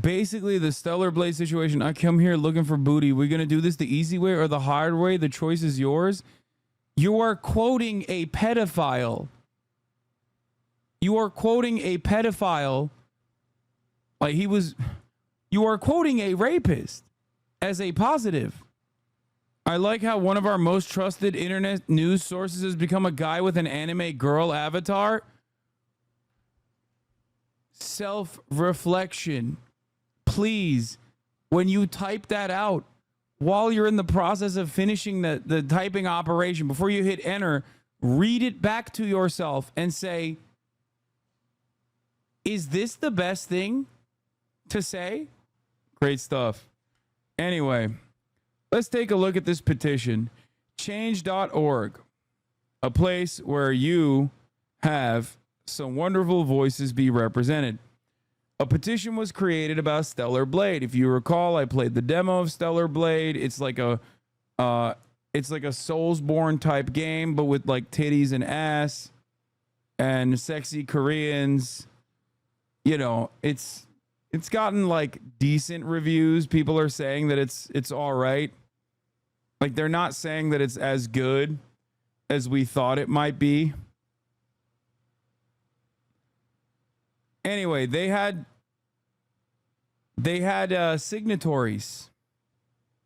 basically the Stellar Blade situation. I come here looking for booty. We're going to do this the easy way or the hard way. The choice is yours. You are quoting a pedophile. You are quoting a pedophile. Like you are quoting a rapist as a positive. I like how one of our most trusted internet news sources has become a guy with an anime girl avatar. Self-reflection. Please, when you type that out, while you're in the process of finishing the typing operation, before you hit enter, read it back to yourself and say, is this the best thing to say? Great stuff. Anyway, let's take a look at this petition. Change.org, a place where you have some wonderful voices be represented. A petition was created about Stellar Blade. If you recall, I played the demo of Stellar Blade. It's like a Soulsborne type game, but with like titties and ass and sexy Koreans. You know, it's gotten like decent reviews. People are saying that it's all right. Like, they're not saying that it's as good as we thought it might be. Anyway, they had signatories,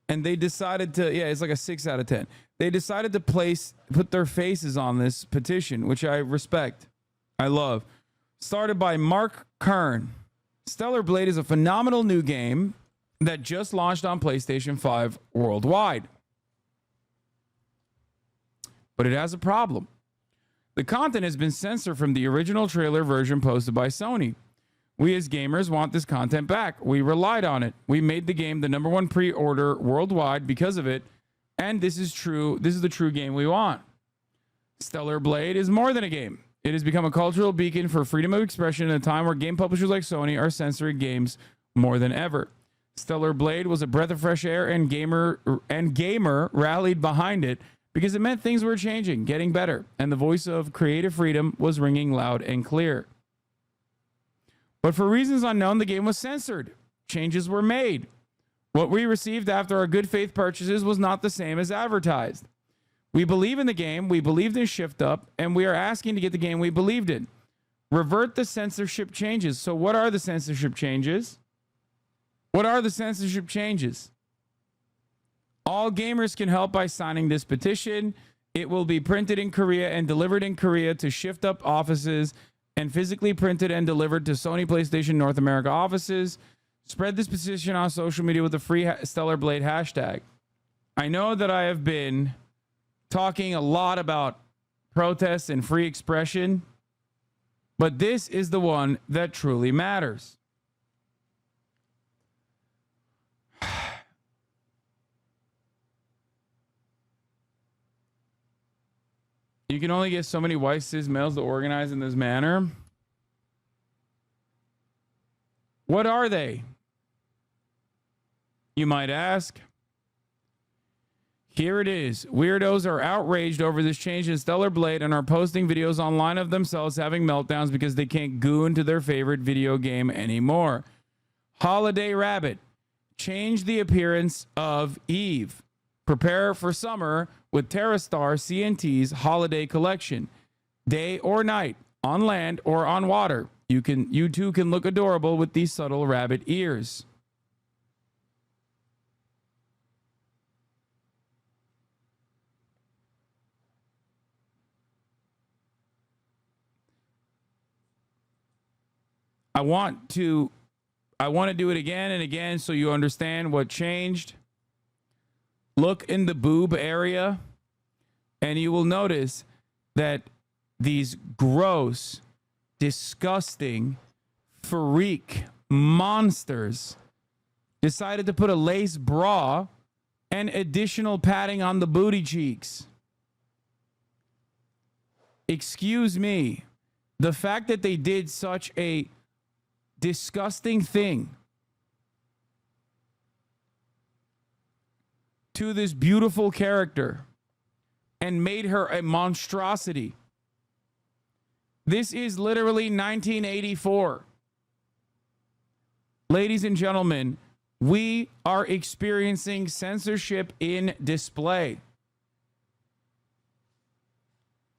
and they decided to, it's like a 6 out of 10. They decided to put their faces on this petition, which I respect. I love. Started by Mark Kern. Stellar Blade is a phenomenal new game that just launched on PlayStation 5 worldwide. But it has a problem. The content has been censored from the original trailer version posted by Sony. We as gamers want this content back. We relied on it. We made the game the #1 pre-order worldwide because of it. And this is true. This is the true game we want. Stellar Blade is more than a game. It has become a cultural beacon for freedom of expression in a time where game publishers like Sony are censoring games more than ever. Stellar Blade was a breath of fresh air, and gamer rallied behind it because it meant things were changing, getting better, and the voice of creative freedom was ringing loud and clear. But for reasons unknown, the game was censored. Changes were made. What we received after our good faith purchases was not the same as advertised. We believe in the game, we believed in Shift Up, and we are asking to get the game we believed in. Revert the censorship changes. So what are the censorship changes? What are the censorship changes? All gamers can help by signing this petition. It will be printed in Korea and delivered in Korea to Shift Up offices and physically printed and delivered to Sony PlayStation North America offices. Spread this petition on social media with the free Stellar Blade hashtag. I know that I have been talking a lot about protests and free expression, but this is the one that truly matters. You can only get so many white cis males to organize in this manner. What are they? You might ask. Here it is. Weirdos are outraged over this change in Stellar Blade and are posting videos online of themselves having meltdowns because they can't goo into their favorite video game anymore. Holiday Rabbit. Change the appearance of Eve. Prepare for summer with TerraStar CNT's Holiday Collection. Day or night, on land or on water, you too can look adorable with these subtle rabbit ears. I want to do it again and again so you understand what changed. Look in the boob area, and you will notice that these gross, disgusting, freak monsters decided to put a lace bra and additional padding on the booty cheeks. Excuse me. The fact that they did such a disgusting thing to this beautiful character and made her a monstrosity. This is literally 1984. Ladies and gentlemen, we are experiencing censorship in display.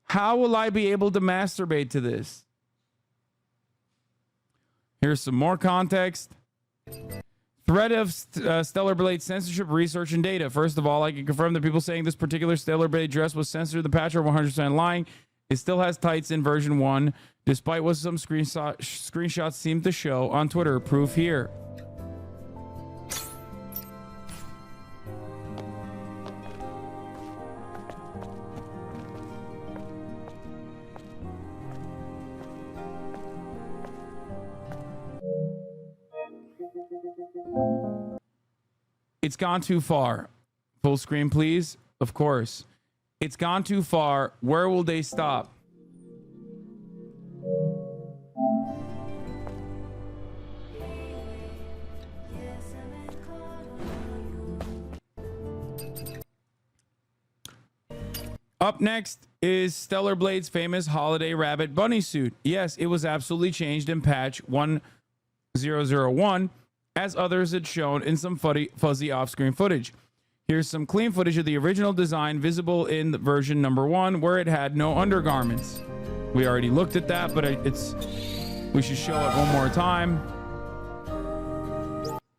How will I be able to masturbate to this? Here's some more context. Threat of Stellar Blade censorship research and data. First of all, I can confirm that people saying this particular Stellar Blade dress was censored in the patch are 100% lying. It still has tights in version 1, despite what some screenshots seem to show on Twitter. Proof here. It's gone too far. Full screen, please. Of course. It's gone too far. Where will they stop? Up next is Stellar Blade's famous holiday rabbit bunny suit. Yes, it was absolutely changed in patch 1001, as others had shown in some fuzzy off-screen footage. Here's some clean footage of the original design visible in the version number 1, where it had no undergarments. We already looked at that, but we should show it one more time.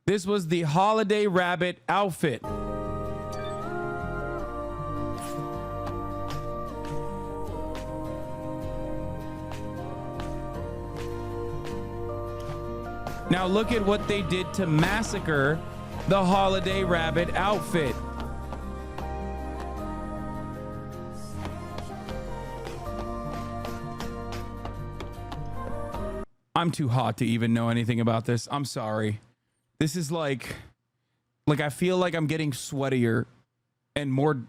This was the holiday rabbit outfit. Now look at what they did to massacre the holiday rabbit outfit. I'm too hot to even know anything about this. I'm sorry. This is like I feel like I'm getting sweatier and more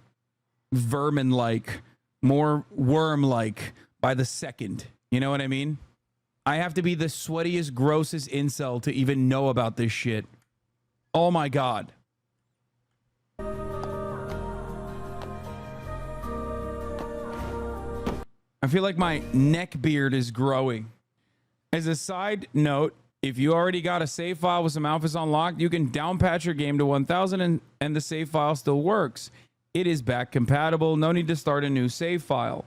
vermin-like, more worm-like by the second. You know what I mean? I have to be the sweatiest, grossest incel to even know about this shit. Oh my God. I feel like my neck beard is growing. As a side note, if you already got a save file with some outfits unlocked, you can downpatch your game to 1000 and the save file still works. It is back compatible. No need to start a new save file.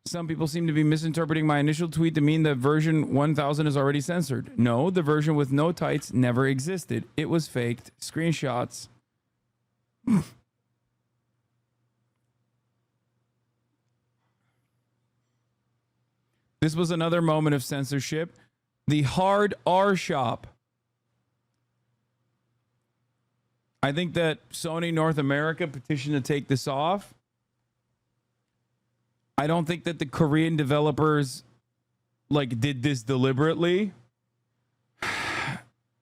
Some people seem to be misinterpreting my initial tweet to mean that version 1000 is already censored. No, the version with no tights never existed. It was faked. Screenshots. This was another moment of censorship. The hard R shop. I think that Sony North America petitioned to take this off. I don't think that the Korean developers did this deliberately.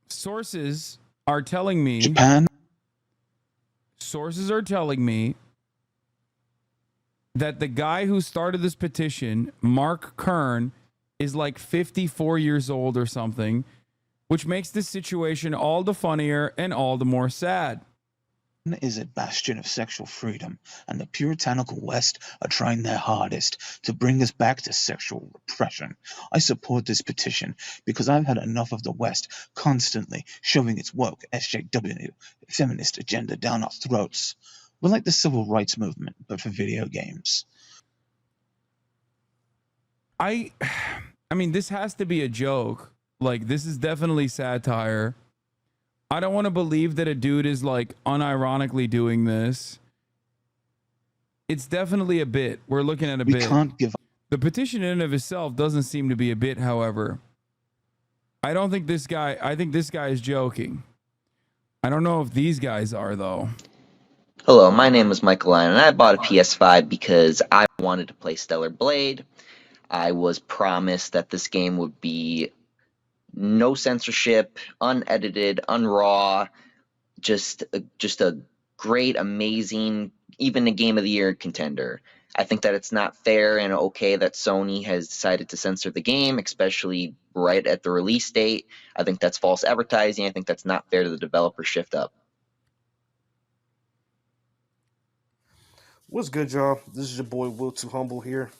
Sources are telling me that the guy who started this petition, Mark Kern, is like 54 years old or something, which makes this situation all the funnier and all the more sad. Is a bastion of sexual freedom, and the puritanical West are trying their hardest to bring us back to sexual repression. I support this petition because I've had enough of the West constantly shoving its woke SJW feminist agenda down our throats. We're like the civil rights movement, but for video games. I mean, this has to be a joke. Like, this is definitely satire. I don't want to believe that a dude is unironically doing this. It's definitely a bit. We're looking at a bit. We can't give up. The petition in and of itself doesn't seem to be a bit, however. I think this guy is joking. I don't know if these guys are, though. Hello, my name is Michael Lyon, and I bought a PS5 because I wanted to play Stellar Blade. I was promised that this game would be no censorship, unedited, unraw, just a great, amazing, even a Game of the Year contender. I think that it's not fair and okay that Sony has decided to censor the game, especially right at the release date. I think that's false advertising. I think that's not fair to the developer shift up. What's good, y'all? This is your boy Will Too Humble here.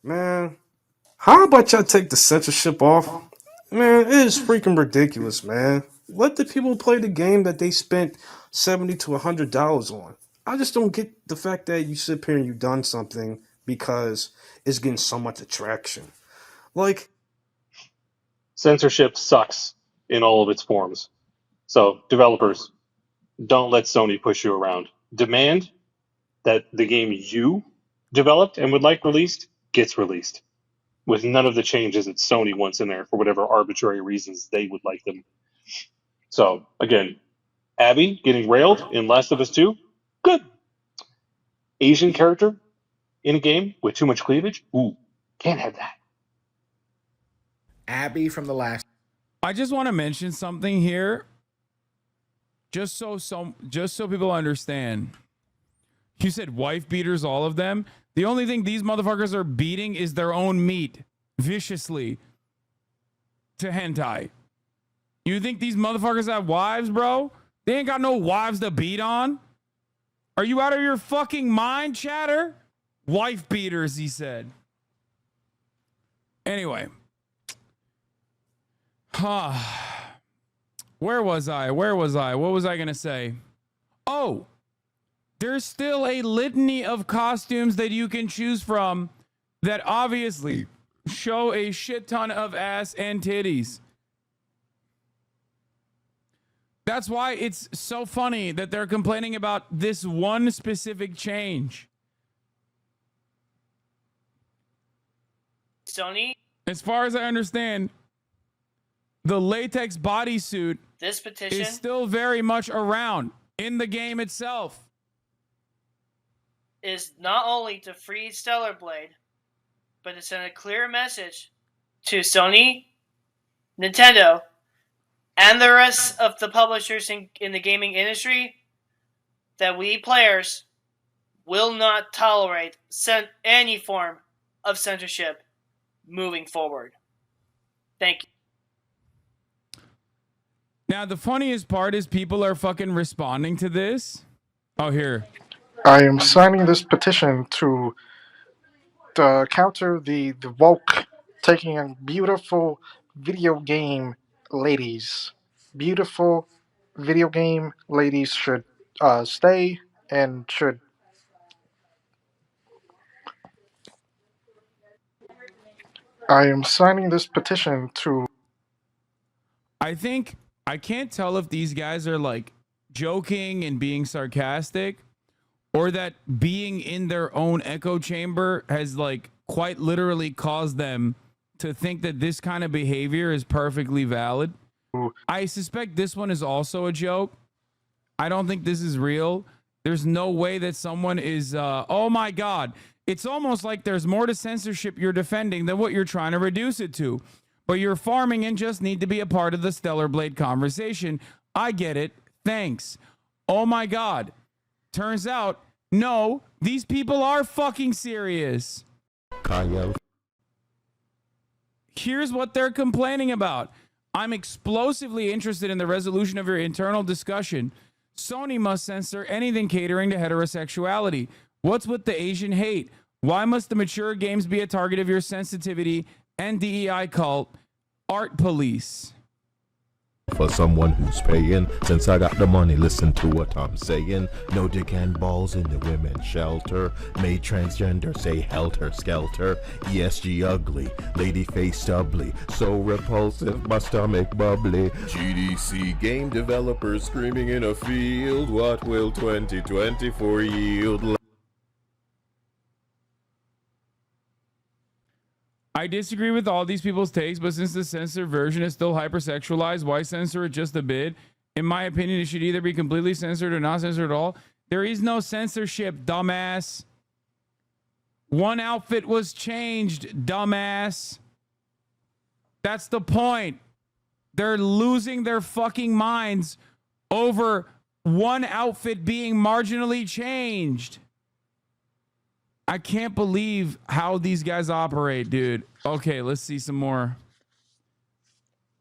Man, how about y'all take the censorship off Man, it is freaking ridiculous, man. Let the people play the game that they spent $70 to $100 on. I just don't get the fact that you sit here and you done something because it's getting so much attraction. Like, Censorship sucks in all of its forms. So, developers, don't let Sony push you around. Demand that the game you developed and would like released gets released with none of the changes that Sony wants in there for whatever arbitrary reasons they would like them. So, again, Abby getting railed in Last of Us 2, good. Asian character in a game with too much cleavage, ooh, can't have that. Abby from the last. I just want to mention something here, just so people understand. You said wife beaters, all of them. The only thing these motherfuckers are beating is their own meat viciously to hentai. You think these motherfuckers have wives, bro? They ain't got no wives to beat on. Are you out of your fucking mind, chatter? Wife beaters, he said. Anyway. Where was I? What was I going to say? Oh, there's still a litany of costumes that you can choose from that obviously show a shit ton of ass and titties. That's why it's so funny that they're complaining about this one specific change. Sony, As far as I understand, the latex bodysuit this petition is still very much around in the game itself. is not only to free Stellar Blade, but to send a clear message to Sony, Nintendo, and the rest of the publishers in the gaming industry that we players will not tolerate any form of censorship moving forward. Thank you. Now, the funniest part is people are fucking responding to this. Oh, here. I am signing this petition to counter the woke taking on beautiful video game ladies. Beautiful video game ladies should stay and should. I am signing this petition to. I can't tell if these guys are like joking and being sarcastic, or that being in their own echo chamber has like quite literally caused them to think that this kind of behavior is perfectly valid. I suspect this one is also a joke. I don't think this is real. There's no way that someone is, oh my God. It's almost like there's more to censorship you're defending than what you're trying to reduce it to. But you're farming and just need to be a part of the Stellar Blade conversation. I get it. Thanks. Oh my God. Turns out, no, these people are fucking serious. Kyle. Here's what they're complaining about. I'm explosively interested in the resolution of your internal discussion. Sony must censor anything catering to heterosexuality. What's with the Asian hate? Why must the mature games be a target of your sensitivity and DEI cult? Art police. For someone who's paying, since I got the money, listen to what I'm saying. No dick and balls in the women's shelter. Made transgender say helter skelter. ESG ugly, lady face stubbly. So repulsive, my stomach bubbly. GDC game developers screaming in a field. What will 2024 yield? I disagree with all these people's takes, but since the censored version is still hypersexualized, why censor it just a bit? In my opinion, it should either be completely censored or not censored at all. There is no censorship, dumbass. One outfit was changed, dumbass. That's the point. They're losing their fucking minds over one outfit being marginally changed. I can't believe how these guys operate, dude. Okay, let's see some more.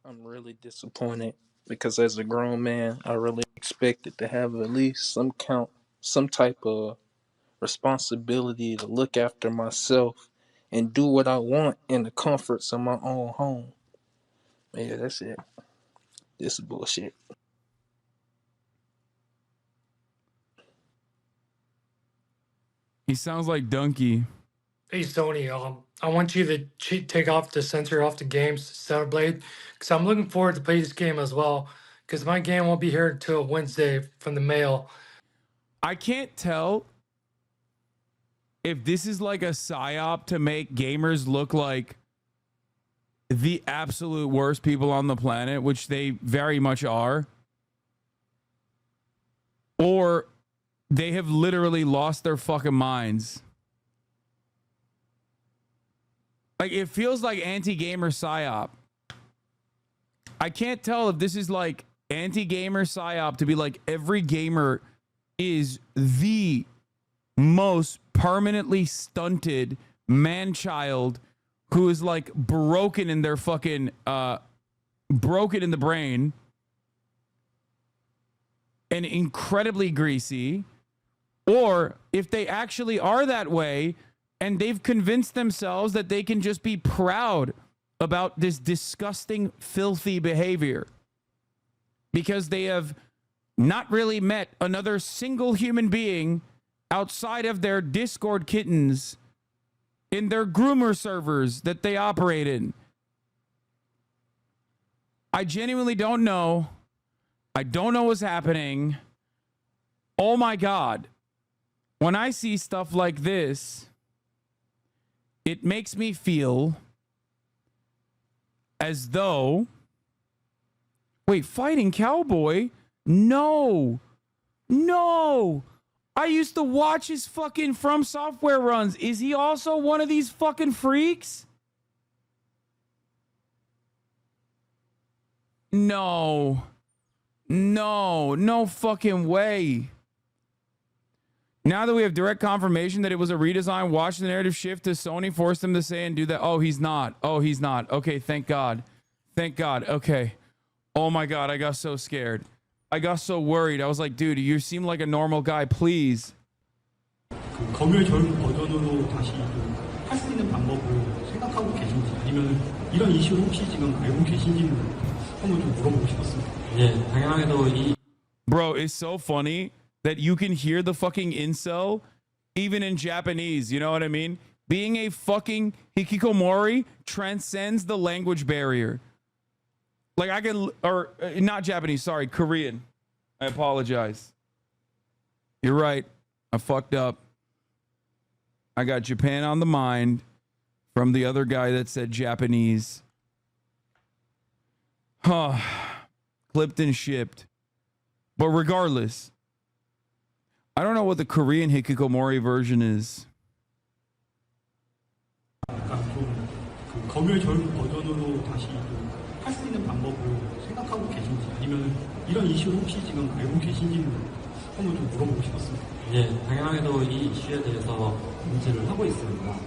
I'm really disappointed because as a grown man, I really expected to have at least some type of responsibility to look after myself and do what I want in the comforts of my own home. Yeah, that's it. This is bullshit. He sounds like Donkey. Hey Sony, I want you to take off the censor off the games, Stellar Blade, because I'm looking forward to play this game as well. Because my game won't be here until Wednesday from the mail. I can't tell if this is like a psyop to make gamers look like the absolute worst people on the planet, which they very much are, or they have literally lost their fucking minds. Like, it feels like anti-gamer psyop. I can't tell if this is like anti-gamer psyop to be like every gamer is the most permanently stunted man-child who is like broken in their fucking broken in the brain and incredibly greasy, or if they actually are that way and they've convinced themselves that they can just be proud about this disgusting, filthy behavior because they have not really met another single human being outside of their Discord kittens in their groomer servers that they operate in. I genuinely don't know. I don't know what's happening. Oh my God. When I see stuff like this, it makes me feel as though, wait, Fighting Cowboy? No. I used to watch his fucking From Software runs. Is he also one of these fucking freaks? No fucking way. Now that we have direct confirmation that it was a redesign, watch the narrative shift to Sony, force them to say and do that. Oh, he's not. Okay, thank God. Okay. Oh my God, I got so scared. I got so worried. I was like, dude, you seem like a normal guy. Please. 검열 전 버전으로 다시 할 수 있는 방법을 생각하고 계신지 아니면 이런 이슈를 혹시 지금 알고 계신지는 한번 좀 물어보고 싶었습니다. 예, 당연하게도 이 Bro, it's so funny that you can hear the fucking incel even in Japanese. You know what I mean? Being a fucking hikikomori transcends the language barrier. Like I can, or not Japanese, sorry, Korean. I apologize. You're right. I fucked up. I got Japan on the mind from the other guy that said Japanese. Huh. Clipped and shipped. But regardless, I don't know what the Korean hikikomori version is. 약간 좀 검열 전 버전으로 다시 할 수 있는 방법을 생각하고 계신지 아니면 이런 이슈를 혹시 지금 알고 계신지는 한번 좀 물어보고 싶었습니다. 예, 당연하게도 이 이슈에 대해서 인지를 하고 있습니다.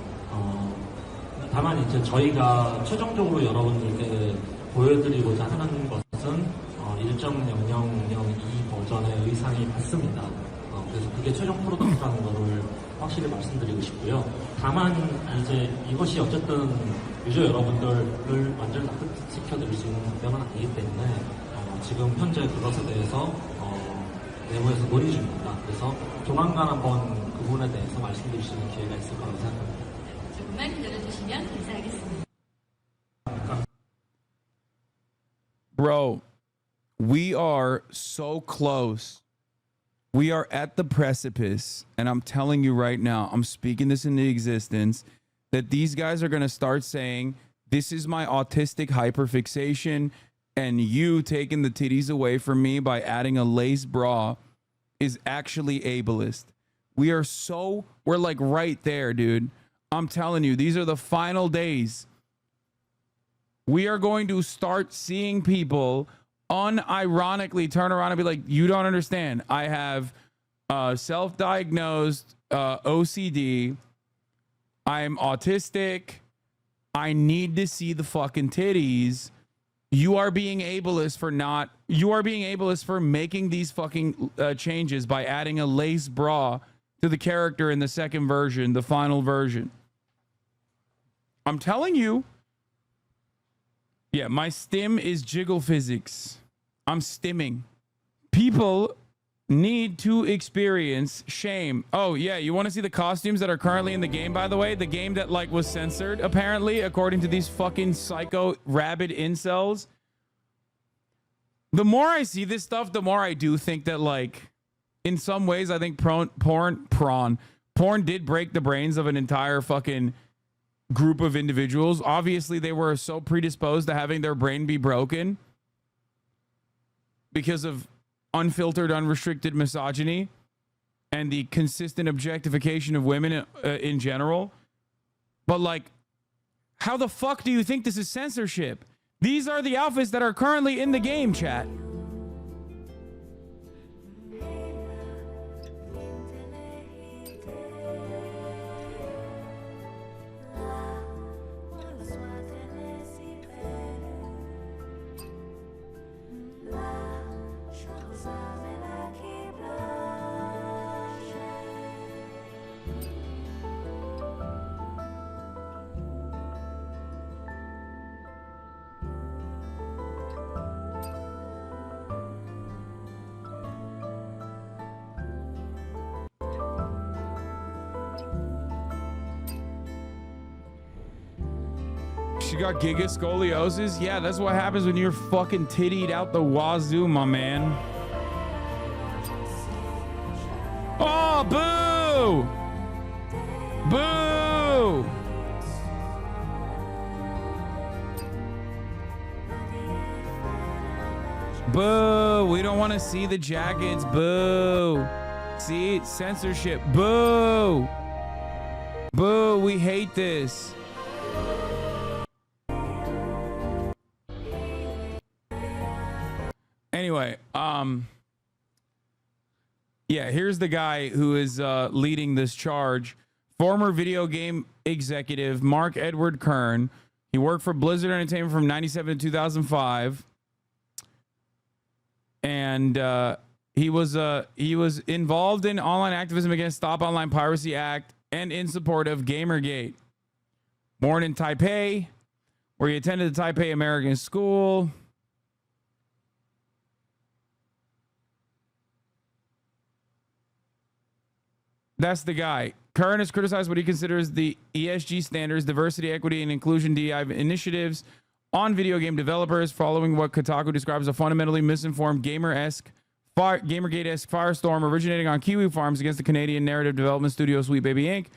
다만 이제 저희가 최종적으로 여러분들께 보여드리고자 하는 것은 1.0002 버전의 의상이 맞습니다. 그래서 그게 최종 프로덕트라는 것을 확실히 말씀드리고 싶고요. 다만 이제 이것이 어쨌든 유저 여러분들을 완전 납득시켜드릴 수 있는 답변은 아니기 때문에 지금 현재 그것에 대해서 내부에서 논의 중입니다. 그래서 조만간 한번 그 부분에 대해서 말씀드릴 수 있는 기회가 있을 거라고 생각합니다. 조금만 기다려주시면 감사하겠습니다. Bro, we are so close. We are at the precipice, and I'm telling you right now, I'm speaking this into existence, that these guys are going to start saying, this is my autistic hyperfixation, and you taking the titties away from me by adding a lace bra is actually ableist. We're like right there, dude. I'm telling you, these are the final days. We are going to start seeing people unironically turn around and be like, you don't understand. I have self-diagnosed OCD. I'm autistic. I need to see the fucking titties. You are being ableist for making these fucking changes by adding a lace bra to the character in the second version, the final version. I'm telling you. Yeah, my stim is jiggle physics. I'm stimming. People need to experience shame. Oh, yeah, you want to see the costumes that are currently in the game, by the way? The game that, like, was censored, apparently, according to these fucking psycho rabid incels. The more I see this stuff, the more I do think that, like, in some ways, I think porn did break the brains of an entire fucking group of individuals. Obviously, they were so predisposed to having their brain be broken because of unfiltered, unrestricted misogyny and the consistent objectification of women in general. But, like, how the fuck do you think this is censorship? These are the outfits that are currently in the game, chat. She got giga scoliosis? Yeah, that's what happens when you're fucking tittied out the wazoo, my man. Oh, boo! Boo! Boo! We don't want to see the jackets. Boo! See? Censorship. Boo! Boo! We hate this. Anyway, yeah, here's the guy who is leading this charge. Former video game executive Mark Edward Kern. He worked for Blizzard Entertainment from 97 to 2005. And he was involved in online activism against Stop Online Piracy Act and in support of Gamergate. Born in Taipei, where he attended the Taipei American School. That's the guy. Kern has criticized what he considers the ESG standards, diversity, equity, and inclusion DI initiatives on video game developers, following what Kotaku describes as a fundamentally misinformed Gamergate-esque firestorm originating on Kiwi farms against the Canadian narrative development studio Sweet Baby Inc.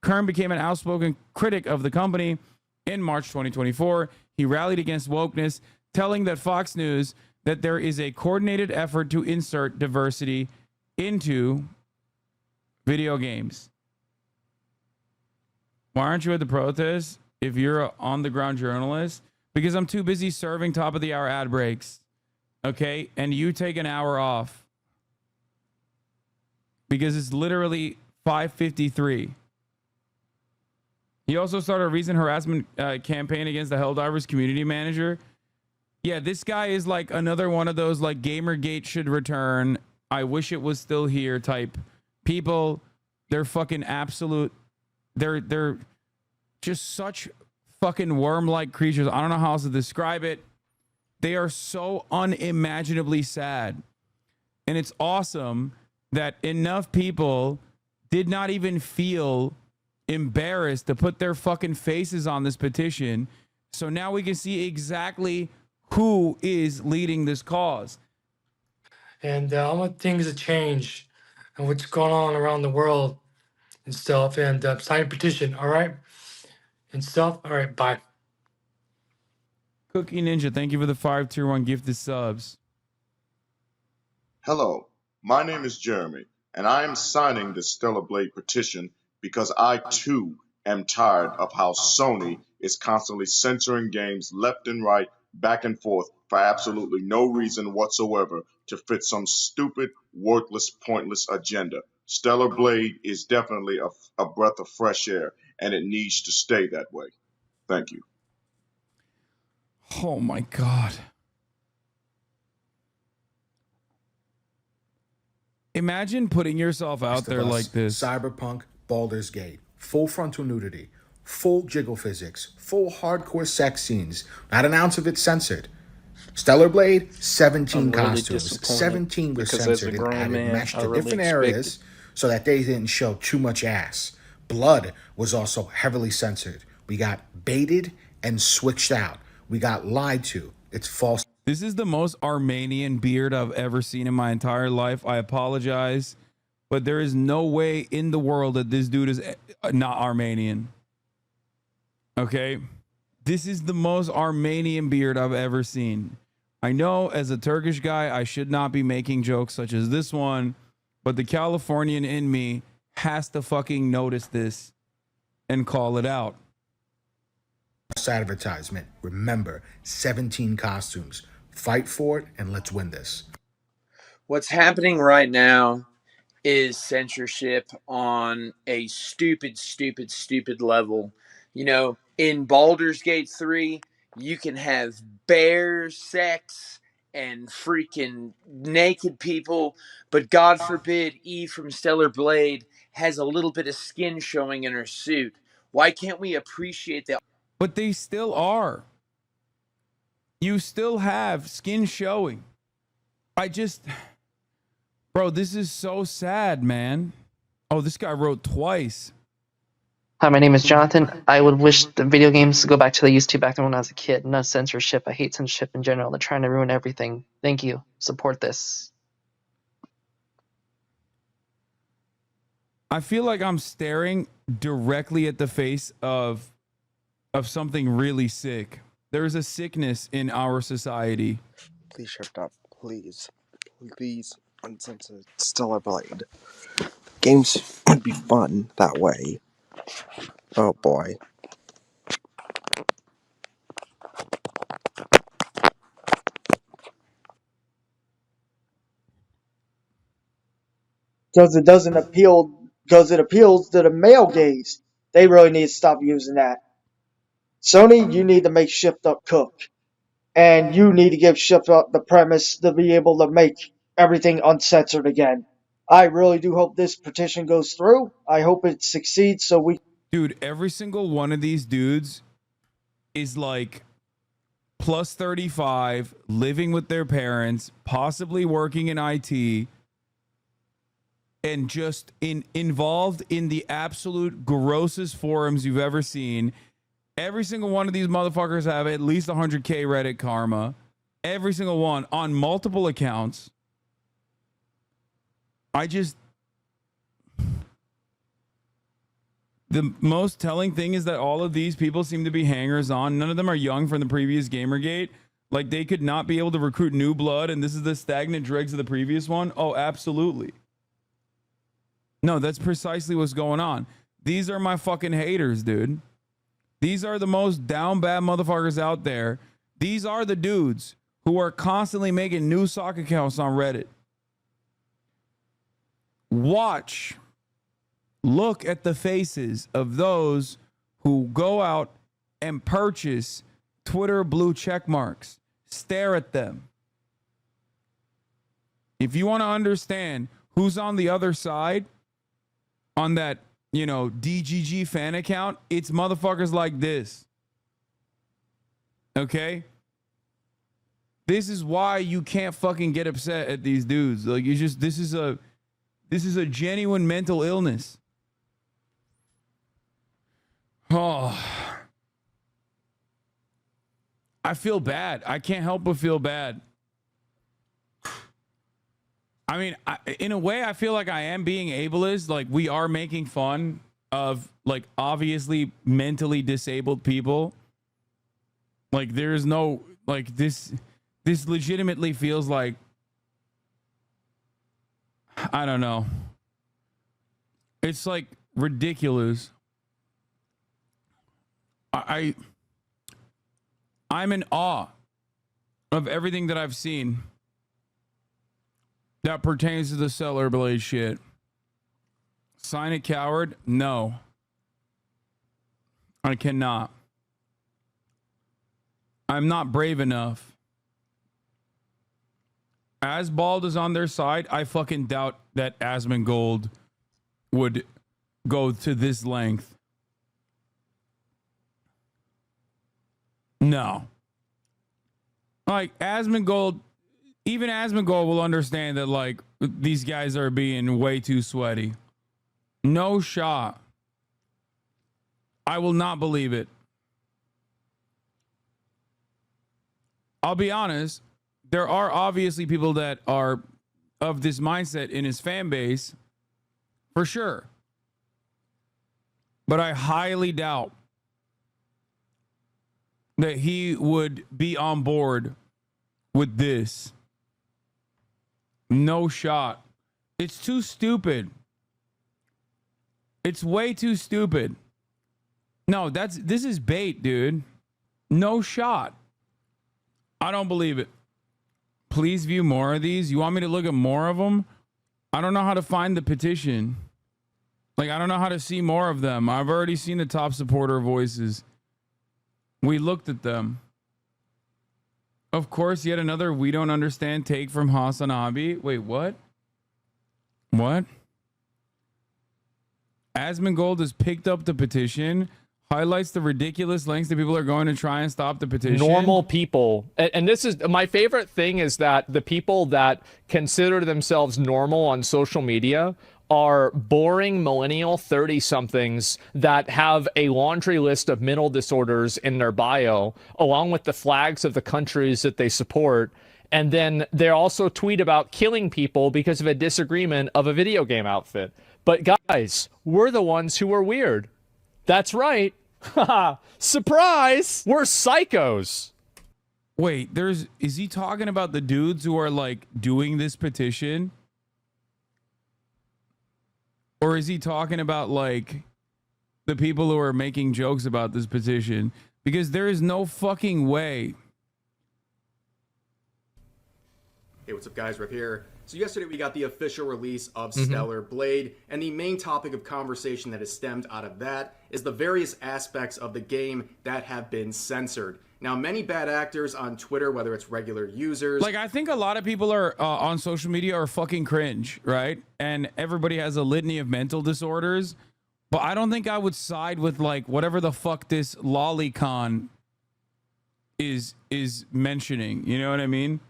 Kern became an outspoken critic of the company in March 2024. He rallied against wokeness, telling that Fox News that there is a coordinated effort to insert diversity into video games. Why aren't you at the protest if you're an on-the-ground journalist? Because I'm too busy serving top-of-the-hour ad breaks. Okay? And you take an hour off. Because it's literally 5:53. He also started a recent harassment campaign against the Helldivers community manager. Yeah, this guy is like another one of those like Gamergate should return, I wish it was still here type people. They're fucking absolute. They're just such fucking worm-like creatures. I don't know how else to describe it. They are so unimaginably sad. And it's awesome that enough people did not even feel embarrassed to put their fucking faces on this petition. So now we can see exactly who is leading this cause. And I want things to change and what's going on around the world and stuff. And sign a petition, all right? And stuff. All right, bye. Cookie Ninja, thank you for the 5 tier 1 gifted subs. Hello, my name is Jeremy, and I am signing the Stellar Blade petition because I too am tired of how Sony is constantly censoring games left and right, back and forth, for absolutely no reason whatsoever to fit some stupid, worthless, pointless agenda. Stellar Blade is definitely a breath of fresh air, and it needs to stay that way. Thank you. Oh my God. Imagine putting yourself out there like this. Cyberpunk, Baldur's Gate, full frontal nudity, full jiggle physics, full hardcore sex scenes, not an ounce of it censored. Stellar Blade, 17 I'm really costumes. disappointed 17 were because as a censored and grown added man, mesh I to really different expected. areas so that they didn't show too much ass. Blood was also heavily censored. We got baited and switched out. We got lied to. It's false. This is the most Armenian beard I've ever seen in my entire life. I apologize, but there is no way in the world that this dude is not Armenian. Okay? This is the most Armenian beard I've ever seen. I know as a Turkish guy, I should not be making jokes such as this one, but the Californian in me has to fucking notice this and call it out. Advertisement. Remember, 17 costumes. Fight for it and let's win this. What's happening right now is censorship on a stupid level. You know, in Baldur's Gate 3, you can have bear sex and freaking naked people, but God forbid Eve from Stellar Blade has a little bit of skin showing in her suit. Why can't we appreciate that? But they still are. You still have skin showing. Bro, this is so sad, man. Oh, this guy wrote twice. Hi, my name is Jonathan. I would wish the video games to go back to they used to back then when I was a kid. No censorship. I hate censorship in general. They're trying to ruin everything. Thank you. Support this. I feel like I'm staring directly at the face of something really sick. There is a sickness in our society. Please shift up. Please. Please uncensor Stellar Blade. Games would be fun that way. Oh boy. Because it doesn't appeal, because it appeals to the male gaze. They really need to stop using that. Sony, you need to make Shift Up cook. And you need to give Shift Up the premise to be able to make everything uncensored again. I really do hope this petition goes through. I hope it succeeds so we... Dude, every single one of these dudes is like plus 35, living with their parents, possibly working in IT, and just involved in the absolute grossest forums you've ever seen. Every single one of these motherfuckers have at least 100K Reddit karma. Every single one on multiple accounts. The most telling thing is that all of these people seem to be hangers on. None of them are young from the previous Gamergate. Like they could not be able to recruit new blood and this is the stagnant dregs of the previous one. Oh, absolutely. No, that's precisely what's going on. These are my fucking haters, dude. These are the most down bad motherfuckers out there. These are the dudes who are constantly making new sock accounts on Reddit. Look at the faces of those who go out and purchase Twitter blue check marks. Stare at them. If you want to understand who's on the other side, on that, you know, DGG fan account, it's motherfuckers like this. Okay? This is why you can't fucking get upset at these dudes. Like you just this is a genuine mental illness. Oh. I feel bad. I can't help but feel bad. I mean, in a way, I feel like I am being ableist. Like, we are making fun of, like, obviously mentally disabled people. Like, there's no, like, this legitimately feels like, I don't know. It's, like, ridiculous. I'm in awe of everything that I've seen that pertains to the Stellar Blade shit. Sign it, coward? No. I cannot. I'm not brave enough. As Bald is on their side, I fucking doubt that Asmongold would go to this length. No. Like Asmongold, even Asmongold will understand that like these guys are being way too sweaty. No shot. I will not believe it. I'll be honest, there are obviously people that are of this mindset in his fan base, for sure. But I highly doubt that he would be on board with this. No shot. It's too stupid. It's way too stupid. No, this is bait, dude. No shot. I don't believe it. Please view more of these. You want me to look at more of them? I don't know how to find the petition. Like, I don't know how to see more of them. I've already seen the top supporter voices. We looked at them. Of course, yet another we don't understand take from HasanAbi. Wait, what? What? Asmongold has picked up the petition, highlights the ridiculous lengths that people are going to try and stop the petition. Normal people. And this is my favorite thing, is that the people that consider themselves normal on social media are boring millennial 30-somethings that have a laundry list of mental disorders in their bio, along with the flags of the countries that they support. And then they also tweet about killing people because of a disagreement of a video game outfit. But guys, we're the ones who are weird. That's right. Surprise! We're psychos. Wait, is he talking about the dudes who are like doing this petition? Or is he talking about like the people who are making jokes about this petition? Because there is no fucking way. Hey, what's up, guys? Rip here. So yesterday we got the official release of Stellar Blade, and the main topic of conversation that has stemmed out of that is the various aspects of the game that have been censored. Now, many bad actors on Twitter, whether it's regular users... Like, I think a lot of people are on social media are fucking cringe, right? And everybody has a litany of mental disorders. But I don't think I would side with, like, whatever the fuck this lolicon is mentioning. You know what I mean?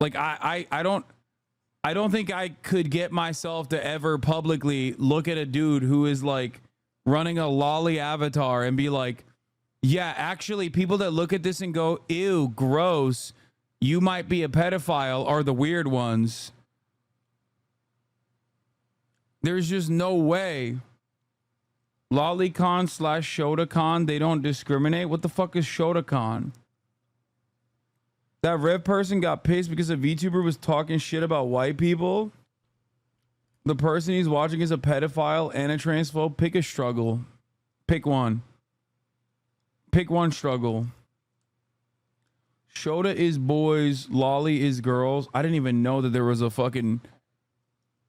Like, I don't think I could get myself to ever publicly look at a dude who is, like, running a lolly avatar and be like, yeah, actually, people that look at this and go, ew, gross, you might be a pedophile, are the weird ones. There's just no way. Lolicon / Shotacon, they don't discriminate. What the fuck is Shotacon? That red person got pissed because a VTuber was talking shit about white people. The person he's watching is a pedophile and a transphobe. Pick a struggle. Pick one. Pick one struggle. Shota is boys, Lolly is girls. I didn't even know that there was a fucking,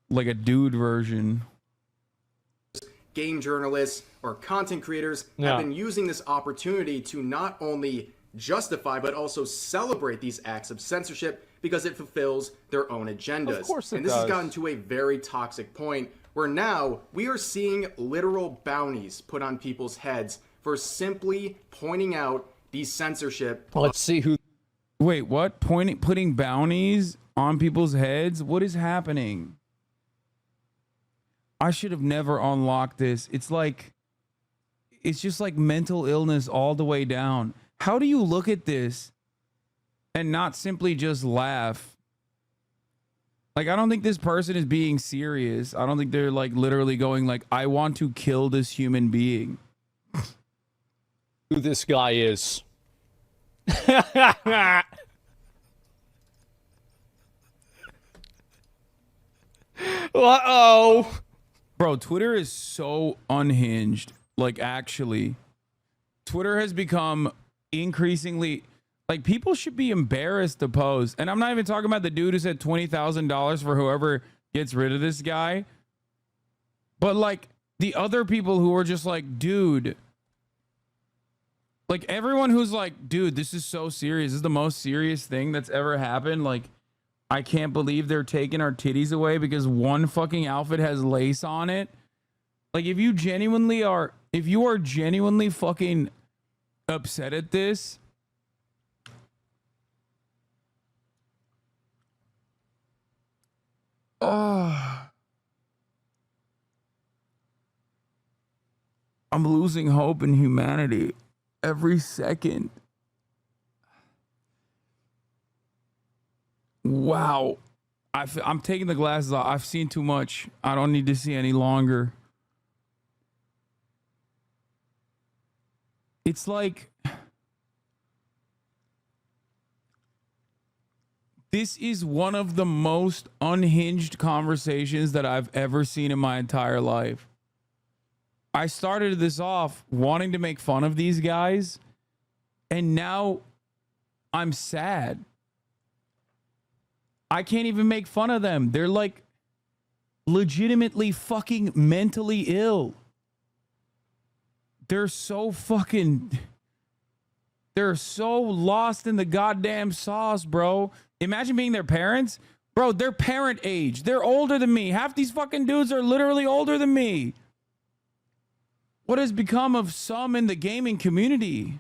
like, a dude version. Game journalists or content creators have been using this opportunity to not only justify but also celebrate these acts of censorship because it fulfills their own agendas. Of course it and this does. has gotten to a very toxic point where now we are seeing literal bounties put on people's heads for simply pointing out the censorship. Let's see who... Wait, what? Putting bounties on people's heads? What is happening? I should have never unlocked this. It's just like mental illness all the way down. How do you look at this and not simply just laugh? Like, I don't think this person is being serious. I don't think they're like literally going like, I want to kill this human being. Who this guy is. Uh-oh. Bro, Twitter is so unhinged. Like, actually, Twitter has become increasingly, like, people should be embarrassed to post. And I'm not even talking about the dude who said $20,000 for whoever gets rid of this guy. But, like, the other people who are just like, dude, like, everyone who's like, dude, this is so serious. This is the most serious thing that's ever happened. Like, I can't believe they're taking our titties away because one fucking outfit has lace on it. Like, if you are genuinely fucking upset at this, I'm losing hope in humanity every second. Wow. I'm taking the glasses off. I've seen too much. I don't need to see any longer. It's like, this is one of the most unhinged conversations that I've ever seen in my entire life. I started this off wanting to make fun of these guys, and now I'm sad. I can't even make fun of them. They're like legitimately fucking mentally ill. They're so lost in the goddamn sauce, bro. Imagine being their parents. Bro, they're parent age. They're older than me. Half these fucking dudes are literally older than me. What has become of some in the gaming community?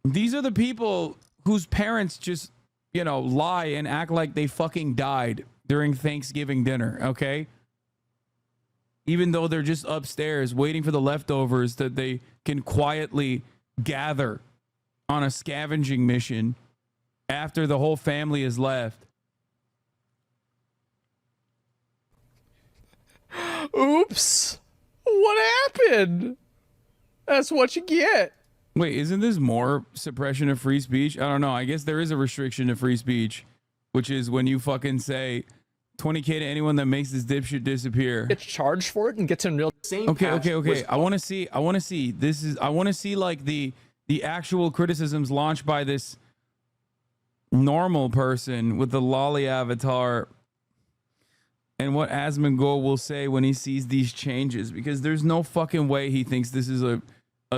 These are the people whose parents just, lie and act like they fucking died during Thanksgiving dinner, okay? Even though they're just upstairs waiting for the leftovers that they can quietly gather on a scavenging mission after the whole family is left. Oops. What happened? That's what you get. Wait, isn't this more suppression of free speech? I don't know. I guess there is a restriction to free speech, which is when you fucking say 20K to anyone that makes this dipshit disappear. Gets charged for it and gets in real. Okay. I want to see. I want to see like the actual criticisms launched by this normal person with the lolly avatar, and what Asmongold will say when he sees these changes, because there's no fucking way he thinks this is a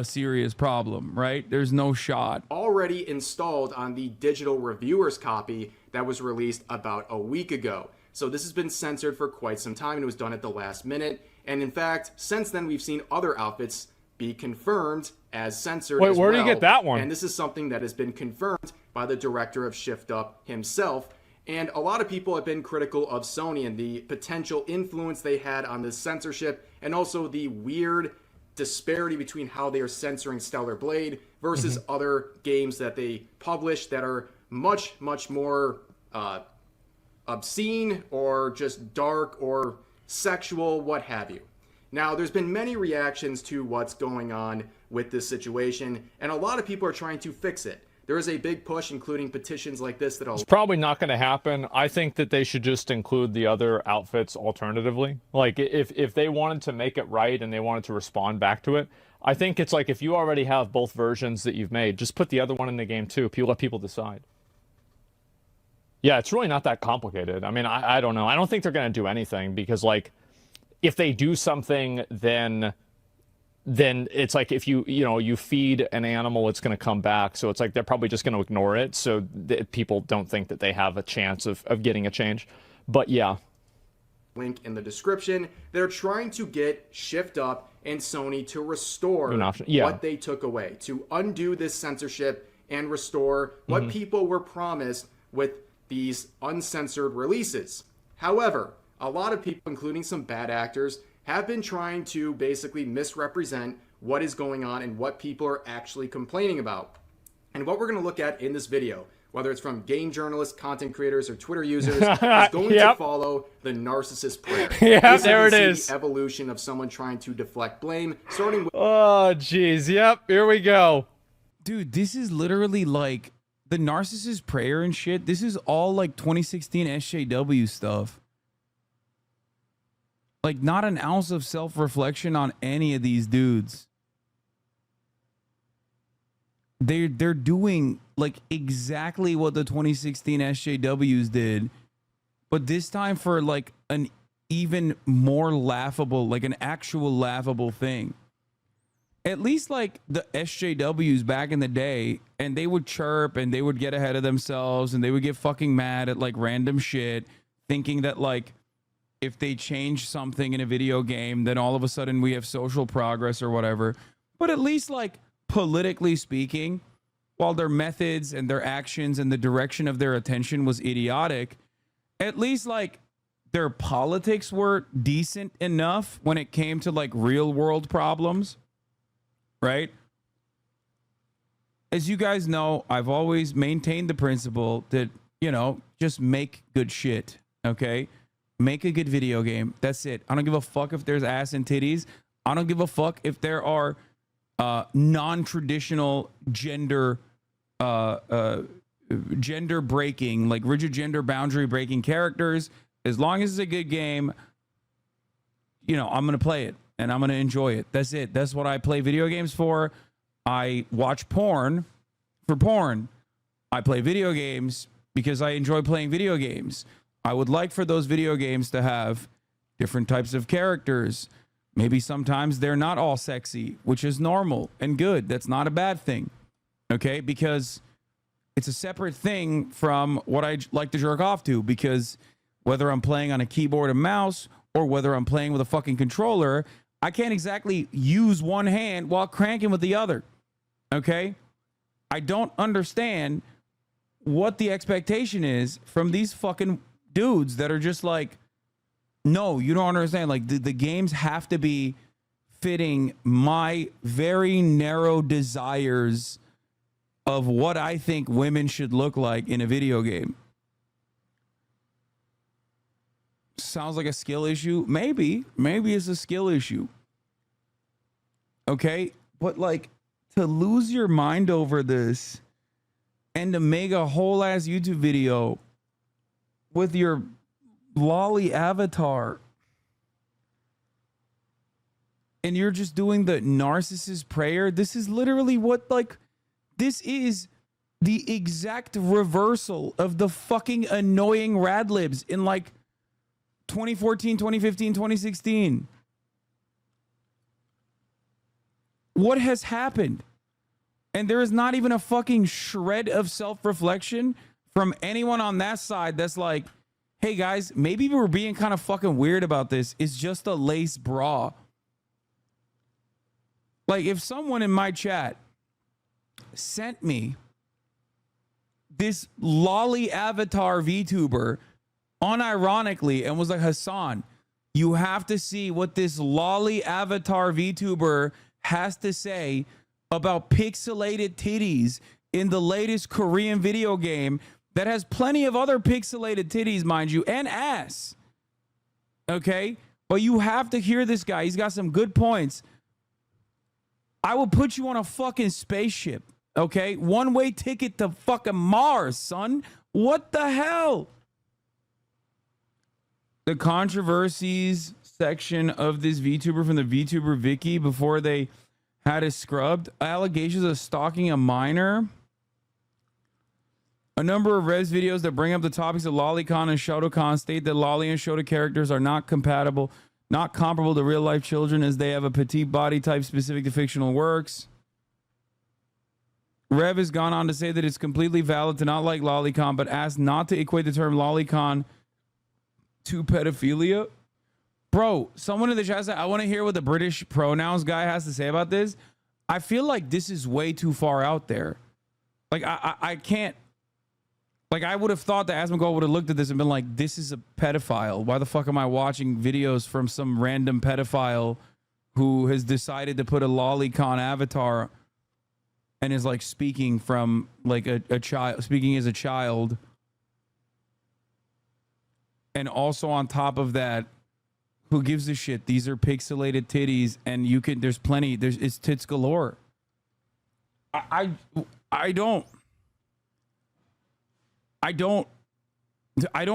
serious problem, right? There's no shot. Already installed on the digital reviewer's copy that was released about a week ago. So this has been censored for quite some time, and it was done at the last minute. And in fact, since then, we've seen other outfits be confirmed as censored. Wait, as where well. do you get that one? And this is something that has been confirmed by the director of Shift Up himself. And a lot of people have been critical of Sony and the potential influence they had on this censorship, and also the weird disparity between how they are censoring Stellar Blade versus other games that they publish that are much, much more obscene or just dark or sexual, what have you. Now, there's been many reactions to what's going on with this situation, and a lot of people are trying to fix it. There is a big push, including petitions like this, that It's probably not going to happen. I think that they should just include the other outfits alternatively. Like, if they wanted to make it right and they wanted to respond back to it, I think it's like, if you already have both versions that you've made, just put the other one in the game too. Let people decide. Yeah, it's really not that complicated. I mean, I don't know. I don't think they're going to do anything, because, like, if they do something, then it's like, if you feed an animal, it's going to come back. So it's like they're probably just going to ignore it, so that people don't think that they have a chance of getting a change. But yeah. Link in the description. They're trying to get Shift Up and Sony to restore what they took away, to undo this censorship and restore what people were promised with these uncensored releases. However, a lot of people, including some bad actors, have been trying to basically misrepresent what is going on and what people are actually complaining about. And what we're going to look at in this video, whether it's from game journalists, content creators, or Twitter users, is going to follow the narcissist prayer. There it is. The evolution of someone trying to deflect blame, starting with... Oh, jeez. Yep, here we go. Dude, this is literally like the narcissist prayer and shit. This is all like 2016 SJW stuff. Like, not an ounce of self-reflection on any of these dudes. They're doing like exactly what the 2016 SJWs did, but this time for like an even more laughable, like an actual laughable thing. At least like the SJWs back in the day, and they would chirp and they would get ahead of themselves and they would get fucking mad at like random shit, thinking that like, if they change something in a video game, then all of a sudden we have social progress or whatever. But at least, like, politically speaking, while their methods and their actions and the direction of their attention was idiotic, at least, like, their politics were decent enough when it came to like real world problems, right? As you guys know, I've always maintained the principle that, you know, just make good shit, okay? Make a good video game. That's it. I don't give a fuck if there's ass and titties. I don't give a fuck if there are non-traditional gender breaking, like rigid gender boundary breaking characters. As long as it's a good game, you know, I'm going to play it and I'm going to enjoy it. That's it. That's what I play video games for. I watch porn for porn. I play video games because I enjoy playing video games. I would like for those video games to have different types of characters. Maybe sometimes they're not all sexy, which is normal and good. That's not a bad thing. Okay? Because it's a separate thing from what I like to jerk off to, because whether I'm playing on a keyboard and mouse or whether I'm playing with a fucking controller, I can't exactly use one hand while cranking with the other. Okay? I don't understand what the expectation is from these fucking dudes that are just like, no, you don't understand. Like the games have to be fitting my very narrow desires of what I think women should look like in a video game. Sounds like a skill issue. Maybe it's a skill issue. Okay. But like, to lose your mind over this and to make a whole ass YouTube video with your lolly avatar and you're just doing the narcissist prayer. This is literally what, like, this is the exact reversal of the fucking annoying rad libs in like 2014, 2015, 2016. What has happened? And there is not even a fucking shred of self-reflection from anyone on that side that's like, hey guys, maybe we're being kind of fucking weird about this. It's just a lace bra. Like, if someone in my chat sent me this lolly avatar VTuber unironically and was like, Hasan, you have to see what this lolly avatar VTuber has to say about pixelated titties in the latest Korean video game that has plenty of other pixelated titties, mind you, and ass. Okay? But you have to hear this guy. He's got some good points. I will put you on a fucking spaceship. Okay? One-way ticket to fucking Mars, son. What the hell? The controversies section of this VTuber from the VTuber Vicky before they had it scrubbed. Allegations of stalking a minor. A number of res videos that bring up the topics of Lolicon and Shotokan state that Lolly and Shota characters are not comparable, not comparable to real life children, as they have a petite body type specific to fictional works. Rev has gone on to say that it's completely valid to not like Lolicon, but asked not to equate the term Lolicon to pedophilia. Bro, someone in the chat said, I want to hear what the British pronouns guy has to say about this. I feel like this is way too far out there. Like, I can't. Like, I would have thought that Asmongold would have looked at this and been like, this is a pedophile. Why the fuck am I watching videos from some random pedophile who has decided to put a lolicon avatar and is like speaking from like a child, speaking as a child. And also on top of that, who gives a shit? These are pixelated titties and you can, there's plenty, it's tits galore. I don't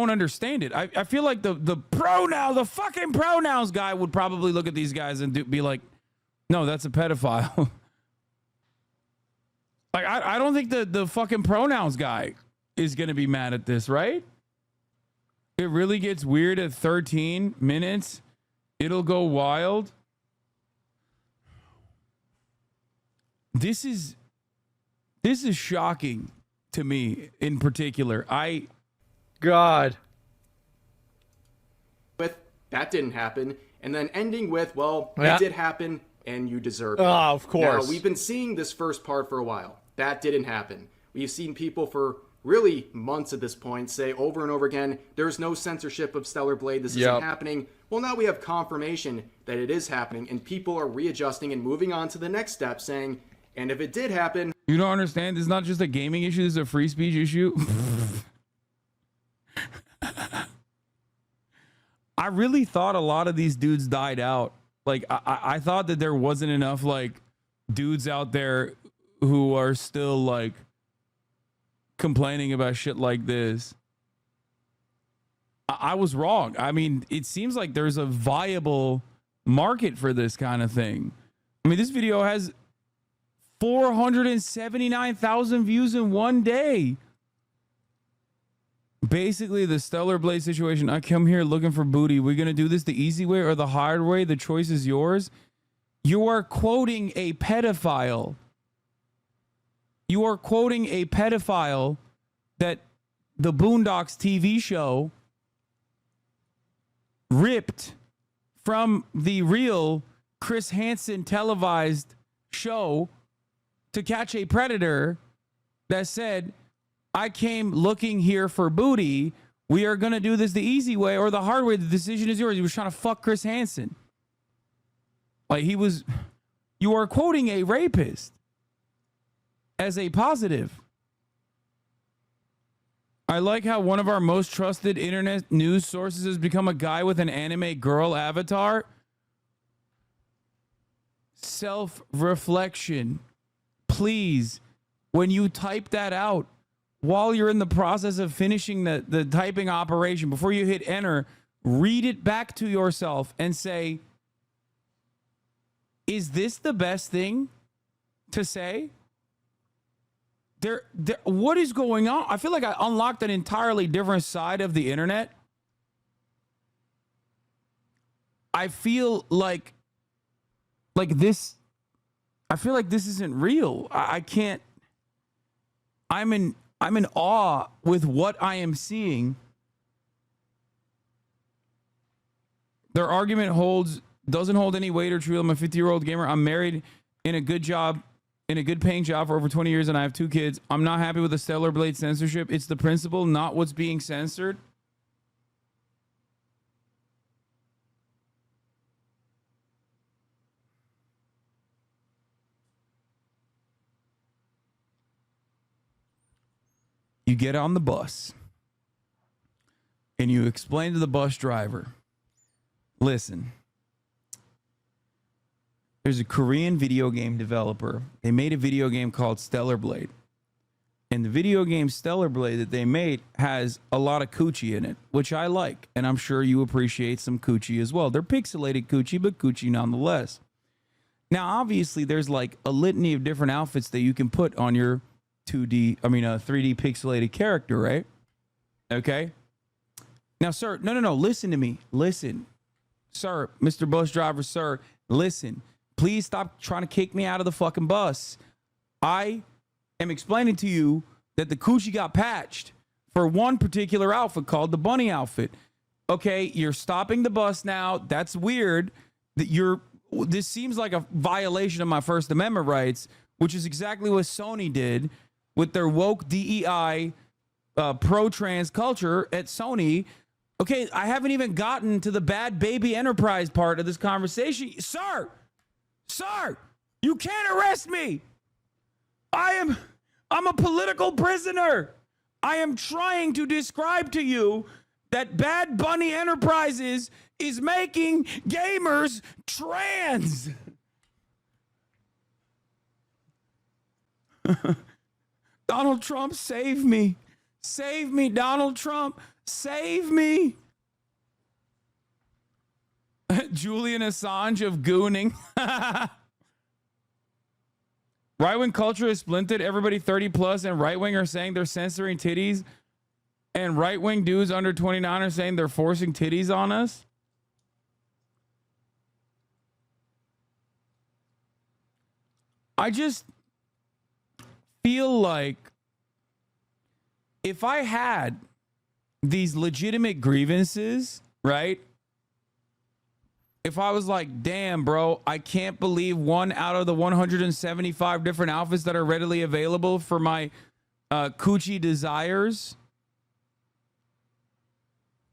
understand it. I feel like the fucking pronouns guy would probably look at these guys and be like, no, that's a pedophile. Like, I don't think the fucking pronouns guy is going to be mad at this, right? It really gets weird at 13 minutes. It'll go wild. This is shocking to me in particular. God. With that didn't happen, and then ending with, well, Yeah. it did happen, and you deserve it. Oh, of course. Now, we've been seeing this first part for a while. That didn't happen. We've seen people for really months at this point, say over and over again, there's no censorship of Stellar Blade, this isn't happening. Well, now we have confirmation that it is happening, and people are readjusting and moving on to the next step, saying, and if it did happen... You don't understand? This is not just a gaming issue, this is a free speech issue. I really thought a lot of these dudes died out. Like, I thought that there wasn't enough, like, dudes out there who are still, like, complaining about shit like this. I was wrong. I mean, it seems like there's a viable market for this kind of thing. I mean, this video has 479,000 views in one day. Basically, the Stellar Blade situation. I come here looking for booty. We're going to do this the easy way or the hard way. The choice is yours. You are quoting a pedophile. You are quoting a pedophile that the Boondocks TV show ripped from the real Chris Hansen televised show To Catch a Predator that said, I came looking here for booty. We are going to do this the easy way or the hard way. The decision is yours. He was trying to fuck Chris Hansen. Like you are quoting a rapist as a positive. I like how one of our most trusted internet news sources has become a guy with an anime girl avatar. Self-reflection. Please, when you type that out, while you're in the process of finishing the typing operation, before you hit enter, read it back to yourself and say, is this the best thing to say? What is going on? I feel like I unlocked an entirely different side of the internet. I feel like this. I feel like this isn't real. I can't. I'm in awe with what I am seeing. Their argument doesn't hold any weight or truth. I'm a 50-year-old gamer. I'm married in a good paying job for over 20 years, and I have 2 kids. I'm not happy with the Stellar Blade censorship. It's the principle, not what's being censored. You get on the bus and you explain to the bus driver, listen, there's a Korean video game developer. They made a video game called Stellar Blade. And the video game Stellar Blade that they made has a lot of coochie in it, which I like. And I'm sure you appreciate some coochie as well. They're pixelated coochie, but coochie nonetheless. Now, obviously, there's like a litany of different outfits that you can put on your 3D pixelated character, right? Okay. Now, sir, no. Listen to me. Listen. Sir, Mr. Bus Driver, sir, listen. Please stop trying to kick me out of the fucking bus. I am explaining to you that the coochie got patched for one particular outfit called the bunny outfit. Okay, you're stopping the bus now. That's weird. This seems like a violation of my First Amendment rights, which is exactly what Sony did with their woke DEI pro-trans culture at Sony. Okay, I haven't even gotten to the bad baby enterprise part of this conversation. Sir, you can't arrest me. I'm a political prisoner. I am trying to describe to you that Bad Bunny Enterprises is making gamers trans. Donald Trump, save me. Save me, Donald Trump. Save me. Julian Assange of gooning. Right-wing culture is splintered. Everybody 30 plus and right-wing are saying they're censoring titties. And right-wing dudes under 29 are saying they're forcing titties on us. I just feel like if I had these legitimate grievances, right? If I was like, damn, bro, I can't believe one out of the 175 different outfits that are readily available for my Coochie Desires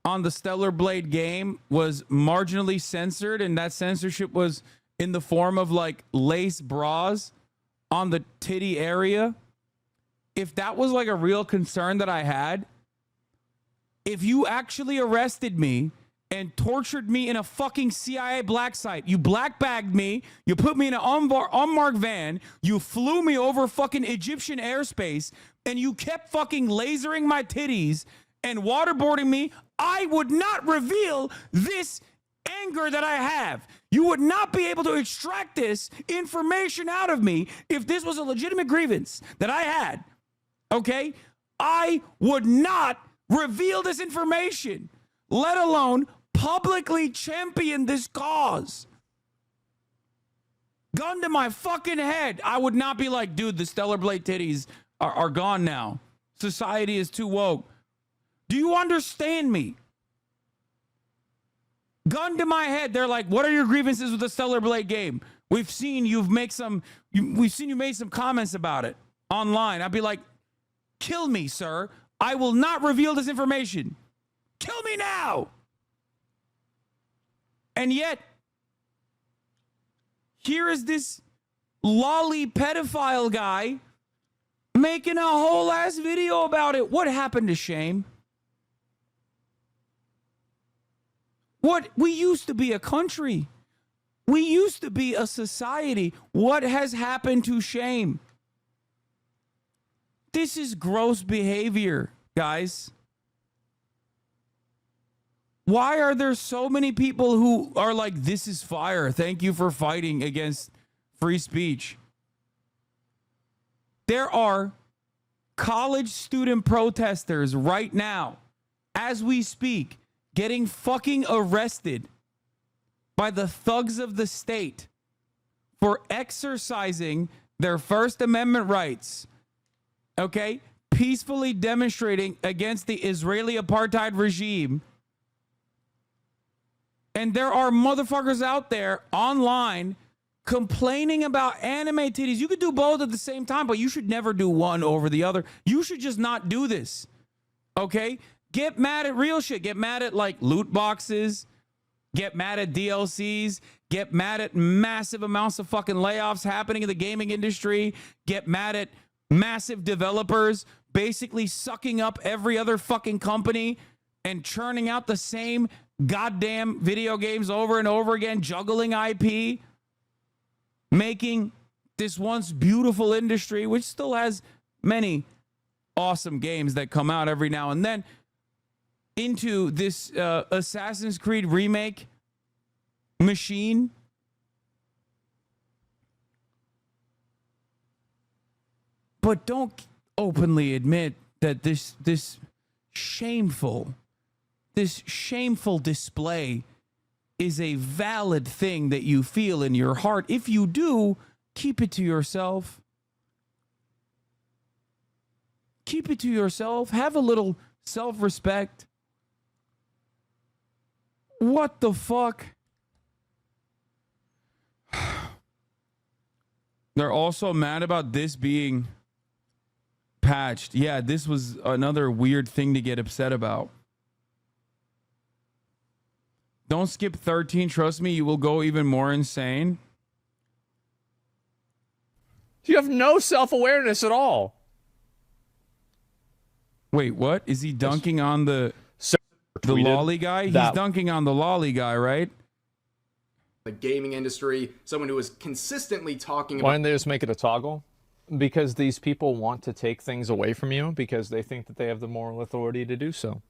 on the Stellar Blade game was marginally censored, and that censorship was in the form of like lace bras on the titty area, if that was like a real concern that I had, if you actually arrested me and tortured me in a fucking CIA black site, you black bagged me, you put me in an unmarked van, you flew me over fucking Egyptian airspace, and you kept fucking lasering my titties and waterboarding me, I would not reveal this anger that I have. You would not be able to extract this information out of me if this was a legitimate grievance that I had. Okay? I would not reveal this information, let alone publicly champion this cause. Gun to my fucking head, I would not be like, dude, the Stellar Blade titties are gone now. Society is too woke. Do you understand me? Gun to my head, they're like, what are your grievances with the Stellar Blade game? We've seen you made some comments about it online. I'd be like, kill me, sir. I will not reveal this information. Kill me now. And yet, here is this lolly pedophile guy making a whole ass video about it. What happened to shame? We used to be a country. We used to be a society. What has happened to shame? This is gross behavior, guys. Why are there so many people who are like, this is fire? Thank you for fighting against free speech. There are college student protesters right now, as we speak, getting fucking arrested by the thugs of the state for exercising their First Amendment rights, okay? Peacefully demonstrating against the Israeli apartheid regime. And there are motherfuckers out there online complaining about anime titties. You could do both at the same time, but you should never do one over the other. You should just not do this, okay? Get mad at real shit. Get mad at like loot boxes. Get mad at DLCs. Get mad at massive amounts of fucking layoffs happening in the gaming industry. Get mad at massive developers basically sucking up every other fucking company and churning out the same goddamn video games over and over again, juggling IP, making this once beautiful industry, which still has many awesome games that come out every now and then, into this Assassin's Creed remake machine. But don't openly admit that this shameful display is a valid thing that you feel in your heart. If you do, keep it to yourself. Keep it to yourself. Have a little self-respect. What the fuck? They're also mad about this being patched. Yeah, this was another weird thing to get upset about. Don't skip 13. Trust me, you will go even more insane. You have no self-awareness at all. Wait, what? Is he dunking on the lolly guy? He's dunking on the lolly guy, right? The gaming industry, someone who is consistently talking about... Why didn't they just make it a toggle? Because these people want to take things away from you because they think that they have the moral authority to do so.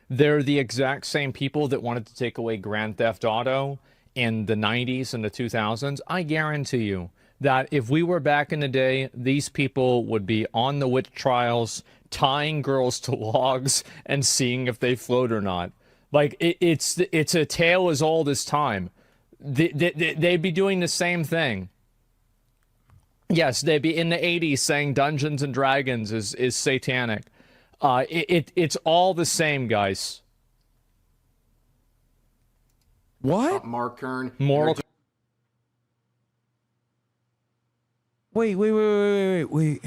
They're the exact same people that wanted to take away Grand Theft Auto in the 90s and the 2000s. I guarantee you that if we were back in the day, these people would be on the witch trials, tying girls to logs and seeing if they float or not. Like, it's a tale as old as time. They'd be doing the same thing. Yes, they'd be in the 80s saying Dungeons and Dragons is satanic. It's all the same, guys. What? Mark Kern. Moral. Wait.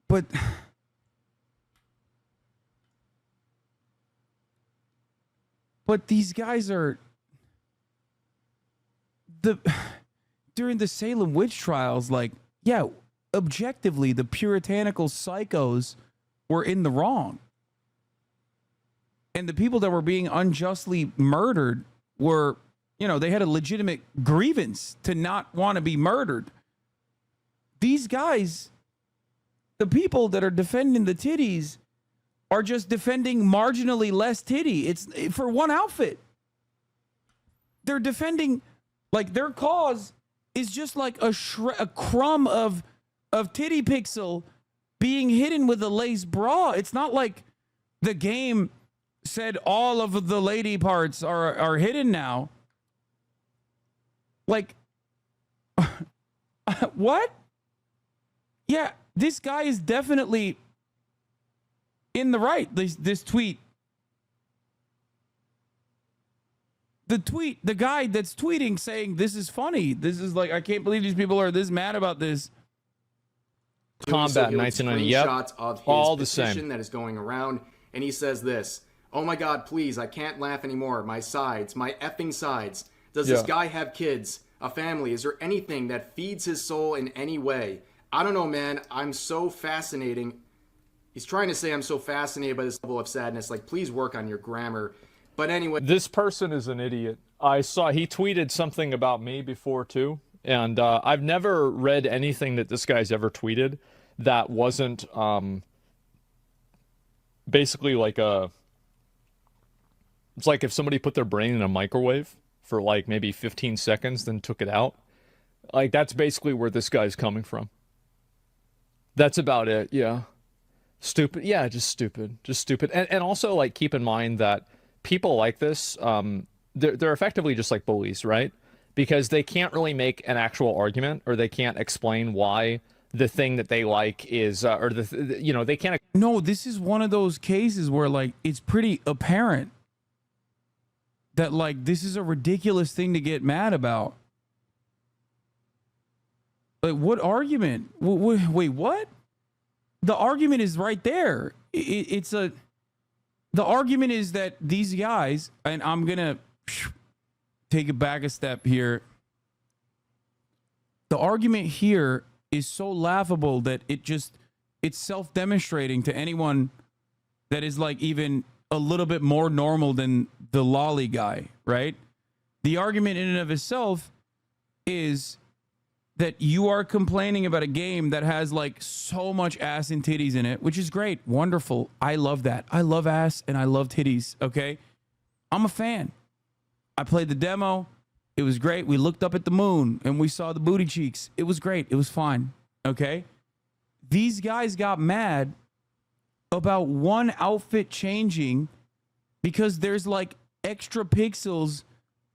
But But these guys are during the Salem witch trials, like, yeah, objectively, the puritanical psychos were in the wrong. And the people that were being unjustly murdered were, you know, they had a legitimate grievance to not want to be murdered. These guys, the people that are defending the titties, are just defending marginally less titty. It's for one outfit. They're defending, like, their cause is just like a crumb of titty pixel being hidden with a lace bra. It's not like the game said all of the lady parts are hidden now. Like, what? Yeah, this guy is definitely in the right. This tweet. The guy that's tweeting saying this is funny. This is like, I can't believe these people are this mad about this. Combat 1990. Yep. Screenshots of his all the petition same. that is going around, and he says this: "Oh my God, please, I can't laugh anymore. My sides, my effing sides. Does this guy have kids, a family? Is there anything that feeds his soul in any way? I don't know, man. I'm so fascinating." He's trying to say I'm so fascinated by this level of sadness. Like, please work on your grammar. But anyway, this person is an idiot. I saw he tweeted something about me before too, and I've never read anything that this guy's ever tweeted that wasn't basically like it's like if somebody put their brain in a microwave for like maybe 15 seconds, then took it out. Like, that's basically where this guy's coming from. That's about it. Yeah. Stupid. Yeah, just stupid. And also, like, keep in mind that people like this, they're effectively just like bullies, right? Because they can't really make an actual argument, or they can't explain why the thing that they like is, they can't. No, this is one of those cases where, like, it's pretty apparent that, like, this is a ridiculous thing to get mad about. Like, what argument? Wait, what? The argument is right there. The argument is that these guys, and I'm going to take it back a step here. The argument here is so laughable that it's self-demonstrating to anyone that is, like, even a little bit more normal than the lolly guy, right? The argument in and of itself is that you are complaining about a game that has, like, so much ass and titties in it, which is great. Wonderful. I love that. I love ass and I love titties. Okay. I'm a fan. I played the demo. It was great. We looked up at the moon and we saw the booty cheeks. It was great. It was fine. Okay. These guys got mad about one outfit changing because there's, like, extra pixels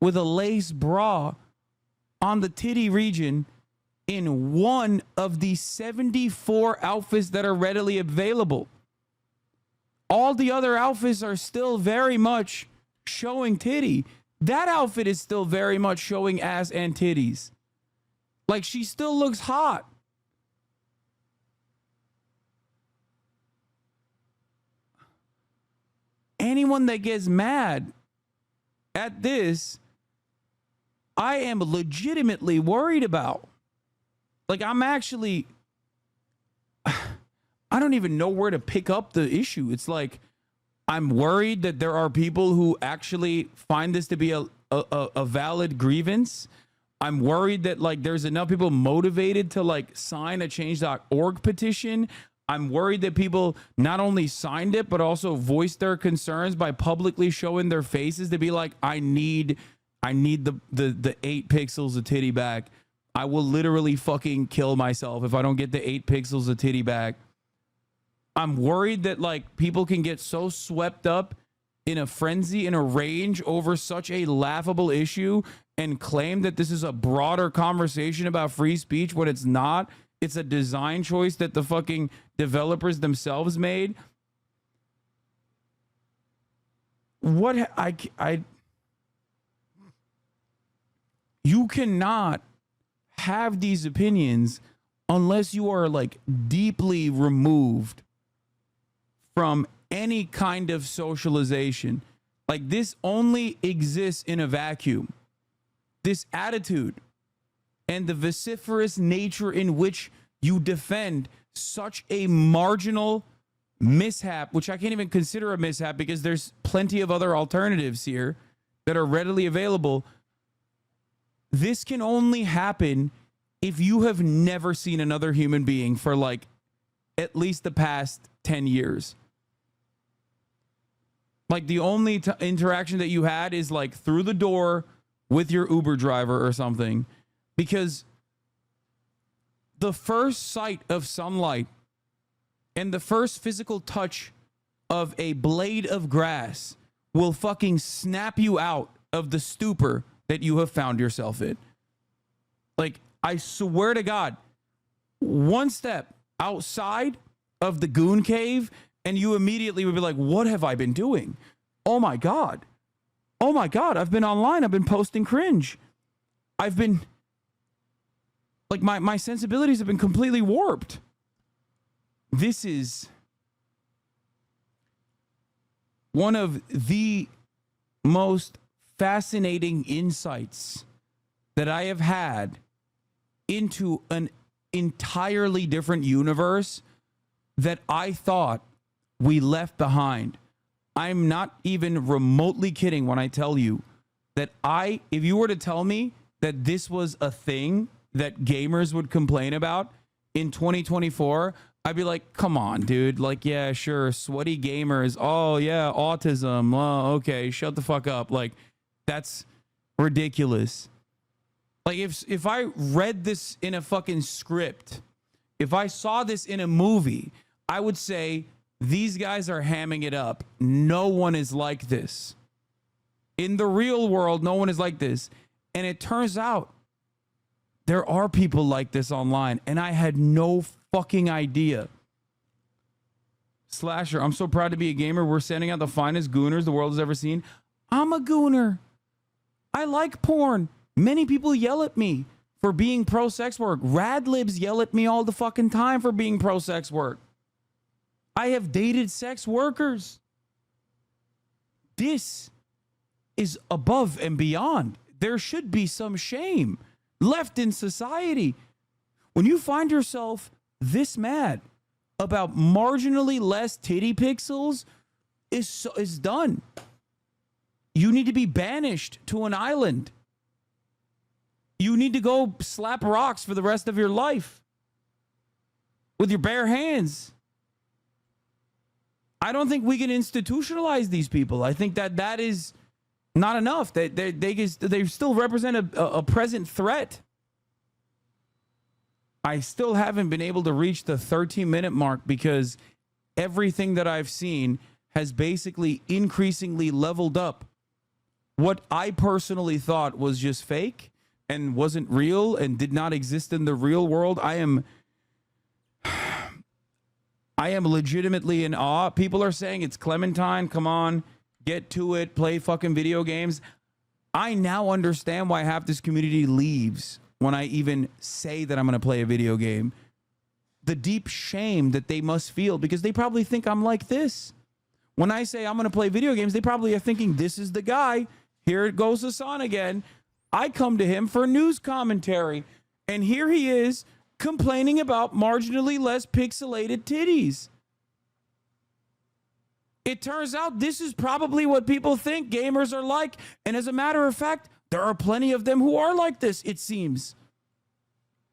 with a lace bra on the titty region in one of the 74 outfits that are readily available. All the other outfits are still very much showing titty. That outfit is still very much showing ass and titties. Like, she still looks hot. Anyone that gets mad at this, I am legitimately worried about. Like, I'm actually, I don't even know where to pick up the issue. It's like, I'm worried that there are people who actually find this to be a valid grievance. I'm worried that, like, there's enough people motivated to, like, sign a change.org petition. I'm worried that people not only signed it, but also voiced their concerns by publicly showing their faces to be like, I need the 8 pixels of titty back. I will literally fucking kill myself if I don't get the 8 pixels of titty back. I'm worried that, like, people can get so swept up in a frenzy, in a rage over such a laughable issue and claim that this is a broader conversation about free speech when it's not. It's a design choice that the fucking developers themselves made. You cannot have these opinions unless you are, like, deeply removed from any kind of socialization. Like, this only exists in a vacuum. This attitude and the vociferous nature in which you defend such a marginal mishap, which I can't even consider a mishap because there's plenty of other alternatives here that are readily available. This can only happen if you have never seen another human being for like at least the past 10 years. Like, the only interaction that you had is like through the door with your Uber driver or something, because the first sight of sunlight and the first physical touch of a blade of grass will fucking snap you out of the stupor that you have found yourself in. Like, I swear to God, one step outside of the goon cave and you immediately would be like, what have I been doing? Oh my God. Oh my God. I've been online. I've been posting cringe. I've been like, my sensibilities have been completely warped. This is one of the most fascinating insights that I have had into an entirely different universe that I thought we left behind. I'm not even remotely kidding when I tell you that if you were to tell me that this was a thing that gamers would complain about in 2024, I'd be like, come on, dude. Like, yeah, sure. Sweaty gamers. Oh, yeah. Autism. Oh, okay. Shut the fuck up. Like, that's ridiculous. Like, if I read this in a fucking script, if I saw this in a movie, I would say, these guys are hamming it up. No one is like this. In the real world, no one is like this. And it turns out there are people like this online, and I had no fucking idea. Slasher, I'm so proud to be a gamer. We're sending out the finest gooners the world has ever seen. I'm a gooner. I like porn. Many people yell at me for being pro-sex work. Radlibs yell at me all the fucking time for being pro-sex work. I have dated sex workers. This is above and beyond. There should be some shame left in society. When you find yourself this mad about marginally less titty pixels, is done. You need to be banished to an island. You need to go slap rocks for the rest of your life with your bare hands. I don't think we can institutionalize these people. I think that is not enough. They still represent a present threat. I still haven't been able to reach the 13-minute mark because everything that I've seen has basically increasingly leveled up what I personally thought was just fake and wasn't real and did not exist in the real world. I am legitimately in awe. People are saying it's Clementine. Come on, get to it. Play fucking video games. I now understand why half this community leaves when I even say that I'm going to play a video game. The deep shame that they must feel because they probably think I'm like this. When I say I'm going to play video games, they probably are thinking this is the guy. Here it goes, Hasan again. I come to him for news commentary, and here he is complaining about marginally less pixelated titties. It turns out this is probably what people think gamers are like, and as a matter of fact, there are plenty of them who are like this, it seems.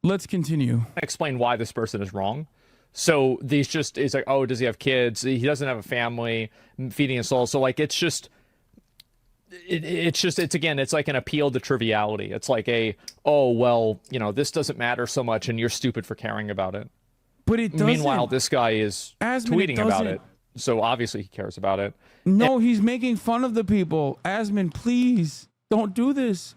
Let's continue. Explain why this person is wrong. So it's like, oh, does he have kids? He doesn't have a family, feeding his soul. So like, it's like an appeal to triviality. It's like oh, well, this doesn't matter so much and you're stupid for caring about it. But it doesn't. Meanwhile, this guy is tweeting about it. So obviously he cares about it. No, he's making fun of the people. Asmin, please don't do this.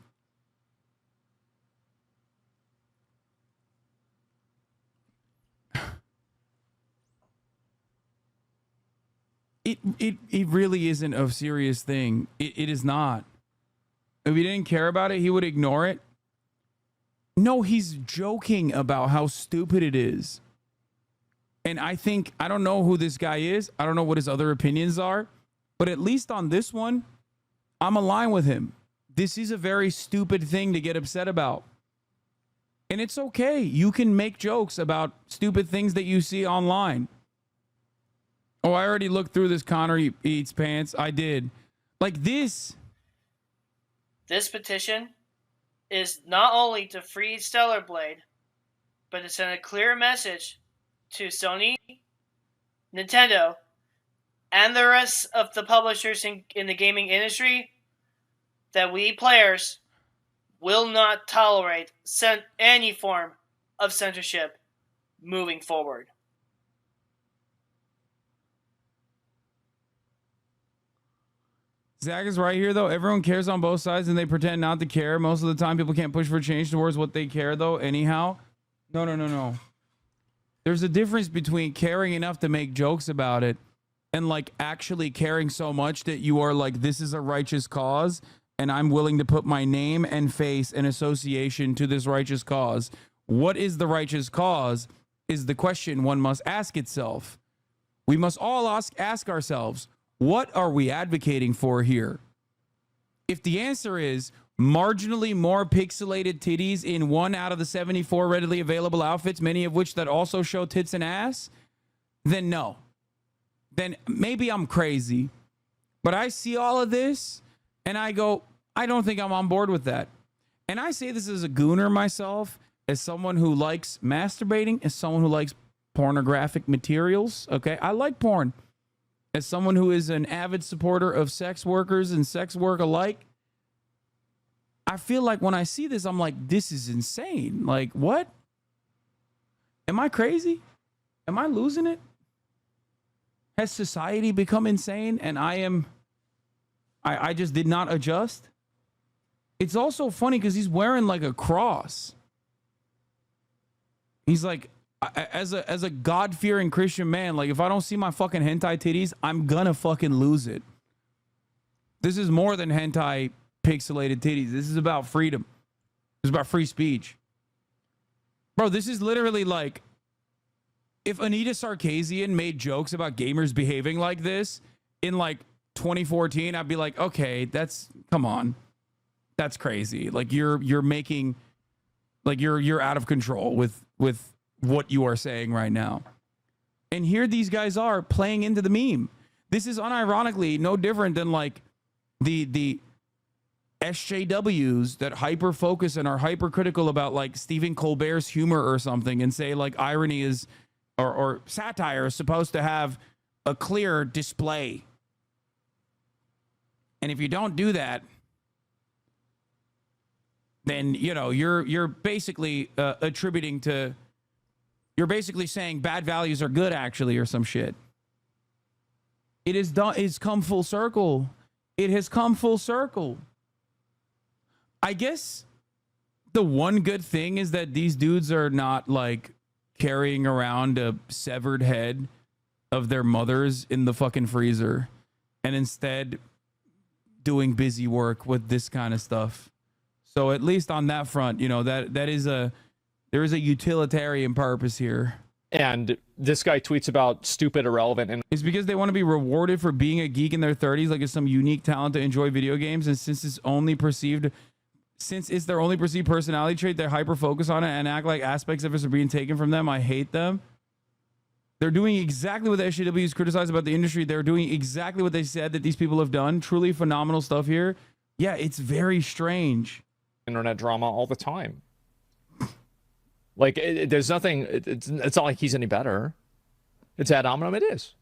It really isn't a serious thing. It is not. If he didn't care about it, he would ignore it. No, he's joking about how stupid it is. And I don't know who this guy is. I don't know what his other opinions are. But at least on this one, I'm aligned with him. This is a very stupid thing to get upset about. And it's okay. You can make jokes about stupid things that you see online. Oh, I already looked through this. Connor eats pants. I did. Like this. This petition is not only to free Stellar Blade, but to send a clear message to Sony, Nintendo, and the rest of the publishers in the gaming industry that we players will not tolerate any form of censorship moving forward. Zach is right here, though. Everyone cares on both sides, and they pretend not to care. Most of the time, people can't push for change towards what they care, though, anyhow. No. There's a difference between caring enough to make jokes about it and, like, actually caring so much that you are like, this is a righteous cause, and I'm willing to put my name and face and association to this righteous cause. What is the righteous cause is the question one must ask itself. We must all ask ourselves, what are we advocating for here? If the answer is marginally more pixelated titties in 1 out of the 74 readily available outfits, many of which that also show tits and ass, then no. Then maybe I'm crazy. But I see all of this and I go, I don't think I'm on board with that. And I say this as a gooner myself, as someone who likes masturbating, as someone who likes pornographic materials. Okay, I like porn. As someone who is an avid supporter of sex workers and sex work alike, I feel like when I see this, I'm like, this is insane. Like, what? Am I crazy? Am I losing it? Has society become insane and I just did not adjust? It's also funny because he's wearing like a cross. He's like, as a God-fearing Christian man, like if I don't see my fucking hentai titties, I'm gonna fucking lose it. This is more than hentai pixelated titties. This is about freedom. This is about free speech. Bro, this is literally like if Anita Sarkeesian made jokes about gamers behaving like this in like 2014, I'd be like, okay, come on. That's crazy. Like you're making, like you're out of control with what you are saying right now. And here these guys are playing into the meme. This is unironically no different than like the SJWs that hyper focus and are hypercritical about like Stephen Colbert's humor or something and say like irony is or satire is supposed to have a clear display. And if you don't do that, then you know you're basically attributing to, you're basically saying bad values are good actually or some shit. It is done. It's come full circle. It has come full circle. I guess the one good thing is that these dudes are not like carrying around a severed head of their mothers in the fucking freezer and instead doing busy work with this kind of stuff. So at least on that front, you know, there is a utilitarian purpose here. And this guy tweets about stupid, irrelevant, and it's because they want to be rewarded for being a geek in their 30s, like it's some unique talent to enjoy video games. And since it's their only perceived personality trait, they hyper focus on it and act like aspects of it are being taken from them. I hate them. They're doing exactly what the SJWs criticized about the industry. They're doing exactly what they said that these people have done. Truly phenomenal stuff here. Yeah, it's very strange. Internet drama all the time. Like, there's nothing, it's not like he's any better. It's ad hominem, it is.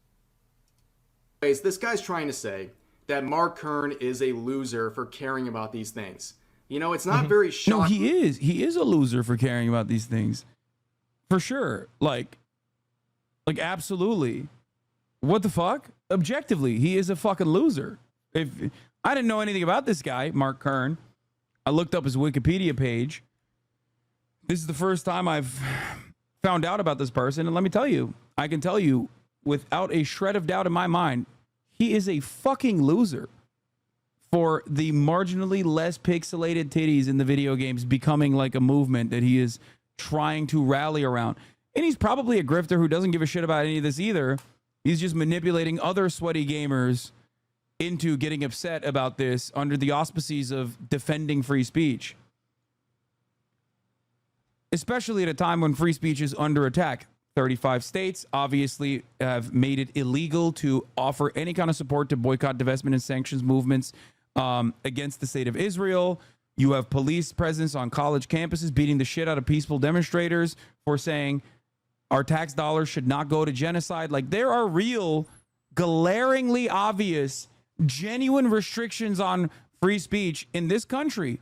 This guy's trying to say that Mark Kern is a loser for caring about these things. You know, it's not very shocking. No, he is. He is a loser for caring about these things. For sure. Like absolutely. What the fuck? Objectively, he is a fucking loser. If I didn't know anything about this guy, Mark Kern, I looked up his Wikipedia page. This is the first time I've found out about this person. And let me tell you, I can tell you without a shred of doubt in my mind, he is a fucking loser for the marginally less pixelated titties in the video games becoming like a movement that he is trying to rally around. And he's probably a grifter who doesn't give a shit about any of this either. He's just manipulating other sweaty gamers into getting upset about this under the auspices of defending free speech, especially at a time when free speech is under attack. 35 states obviously have made it illegal to offer any kind of support to boycott, divestment, and sanctions movements against the state of Israel. You have police presence on college campuses beating the shit out of peaceful demonstrators for saying our tax dollars should not go to genocide. Like, there are real, glaringly obvious, genuine restrictions on free speech in this country.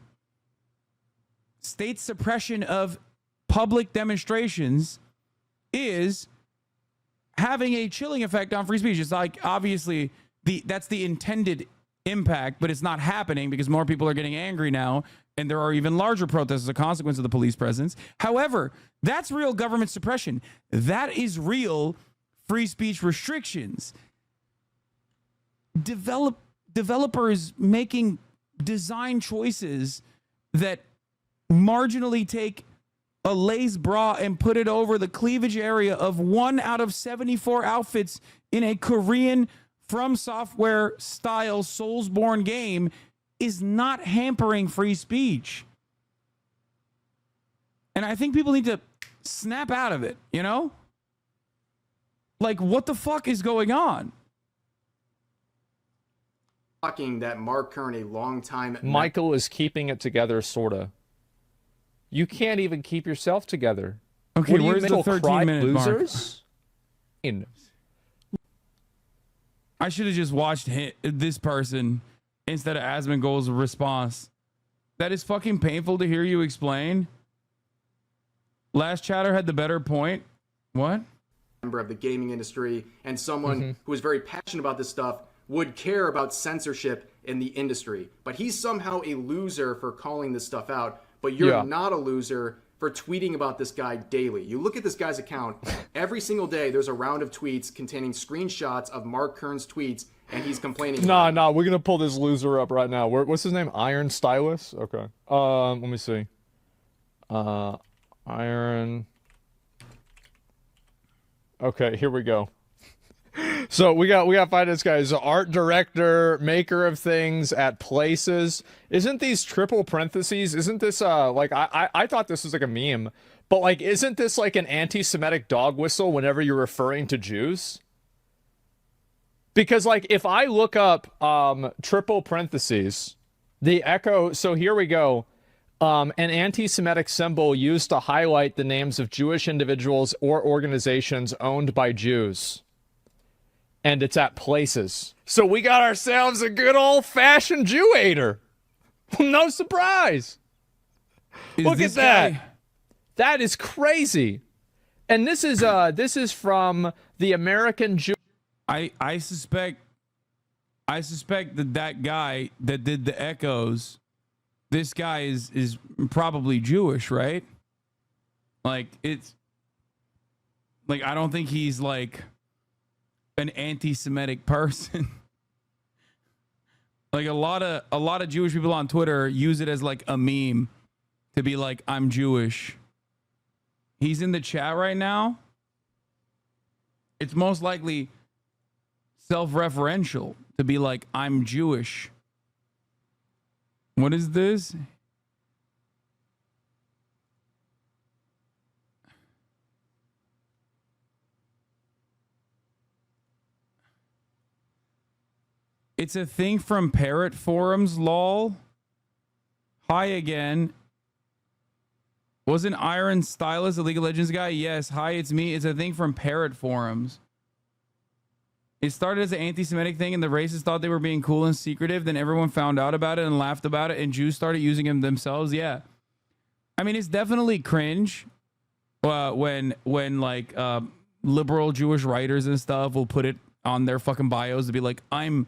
State suppression of public demonstrations is having a chilling effect on free speech. It's like, obviously, that's the intended impact, but it's not happening because more people are getting angry now, and there are even larger protests as a consequence of the police presence. However, that's real government suppression. That is real free speech restrictions. Developers making design choices that marginally take a lace bra and put it over the cleavage area of 1 out of 74 outfits in a Korean From Software style Soulsborne game is not hampering free speech. And I think people need to snap out of it, you know? Like, what the fuck is going on? That Mark Kern, a longtime Michael is keeping it together, sorta. You can't even keep yourself together. Okay, what, where's the 13-minute losers? mark? I should have just watched this person instead of Asmongold's response. That is fucking painful to hear you explain. Last chatter had the better point. What? Member of the gaming industry and someone who is very passionate about this stuff would care about censorship in the industry. But he's somehow a loser for calling this stuff out. But you're not a loser for tweeting about this guy daily. You look at this guy's account, every single day there's a round of tweets containing screenshots of Mark Kern's tweets, and he's complaining. Nah, we're gonna pull this loser up right now. What's his name? Iron Stylus? Okay. Let me see. Iron. Okay, here we go. So we got to find this guy. He's an art director, maker of things at places. Isn't these triple parentheses? Isn't this like I thought this was like a meme, but like isn't this like an anti-Semitic dog whistle whenever you're referring to Jews? Because like if I look up triple parentheses, the echo. So here we go. An anti-Semitic symbol used to highlight the names of Jewish individuals or organizations owned by Jews. And it's at places. So we got ourselves a good old-fashioned Jew-hater. No surprise. Look at that. Guy? That is crazy. And this is from the American Jew. I suspect that guy that did the echoes, this guy is probably Jewish, right? Like, it's like, I don't think he's like an anti-Semitic person. Like a lot of Jewish people on Twitter use it as like a meme to be like, I'm Jewish. He's in the chat right now. It's most likely self-referential to be like, I'm Jewish. What is this? It's a thing from Parrot Forums, lol. Hi again. Wasn't Iron Stylus a League of Legends guy? Yes. Hi, it's me. It's a thing from Parrot Forums. It started as an anti-Semitic thing, and the racists thought they were being cool and secretive. Then everyone found out about it and laughed about it, and Jews started using them themselves. Yeah. I mean, it's definitely cringe when like liberal Jewish writers and stuff will put it on their fucking bios to be like, I'm...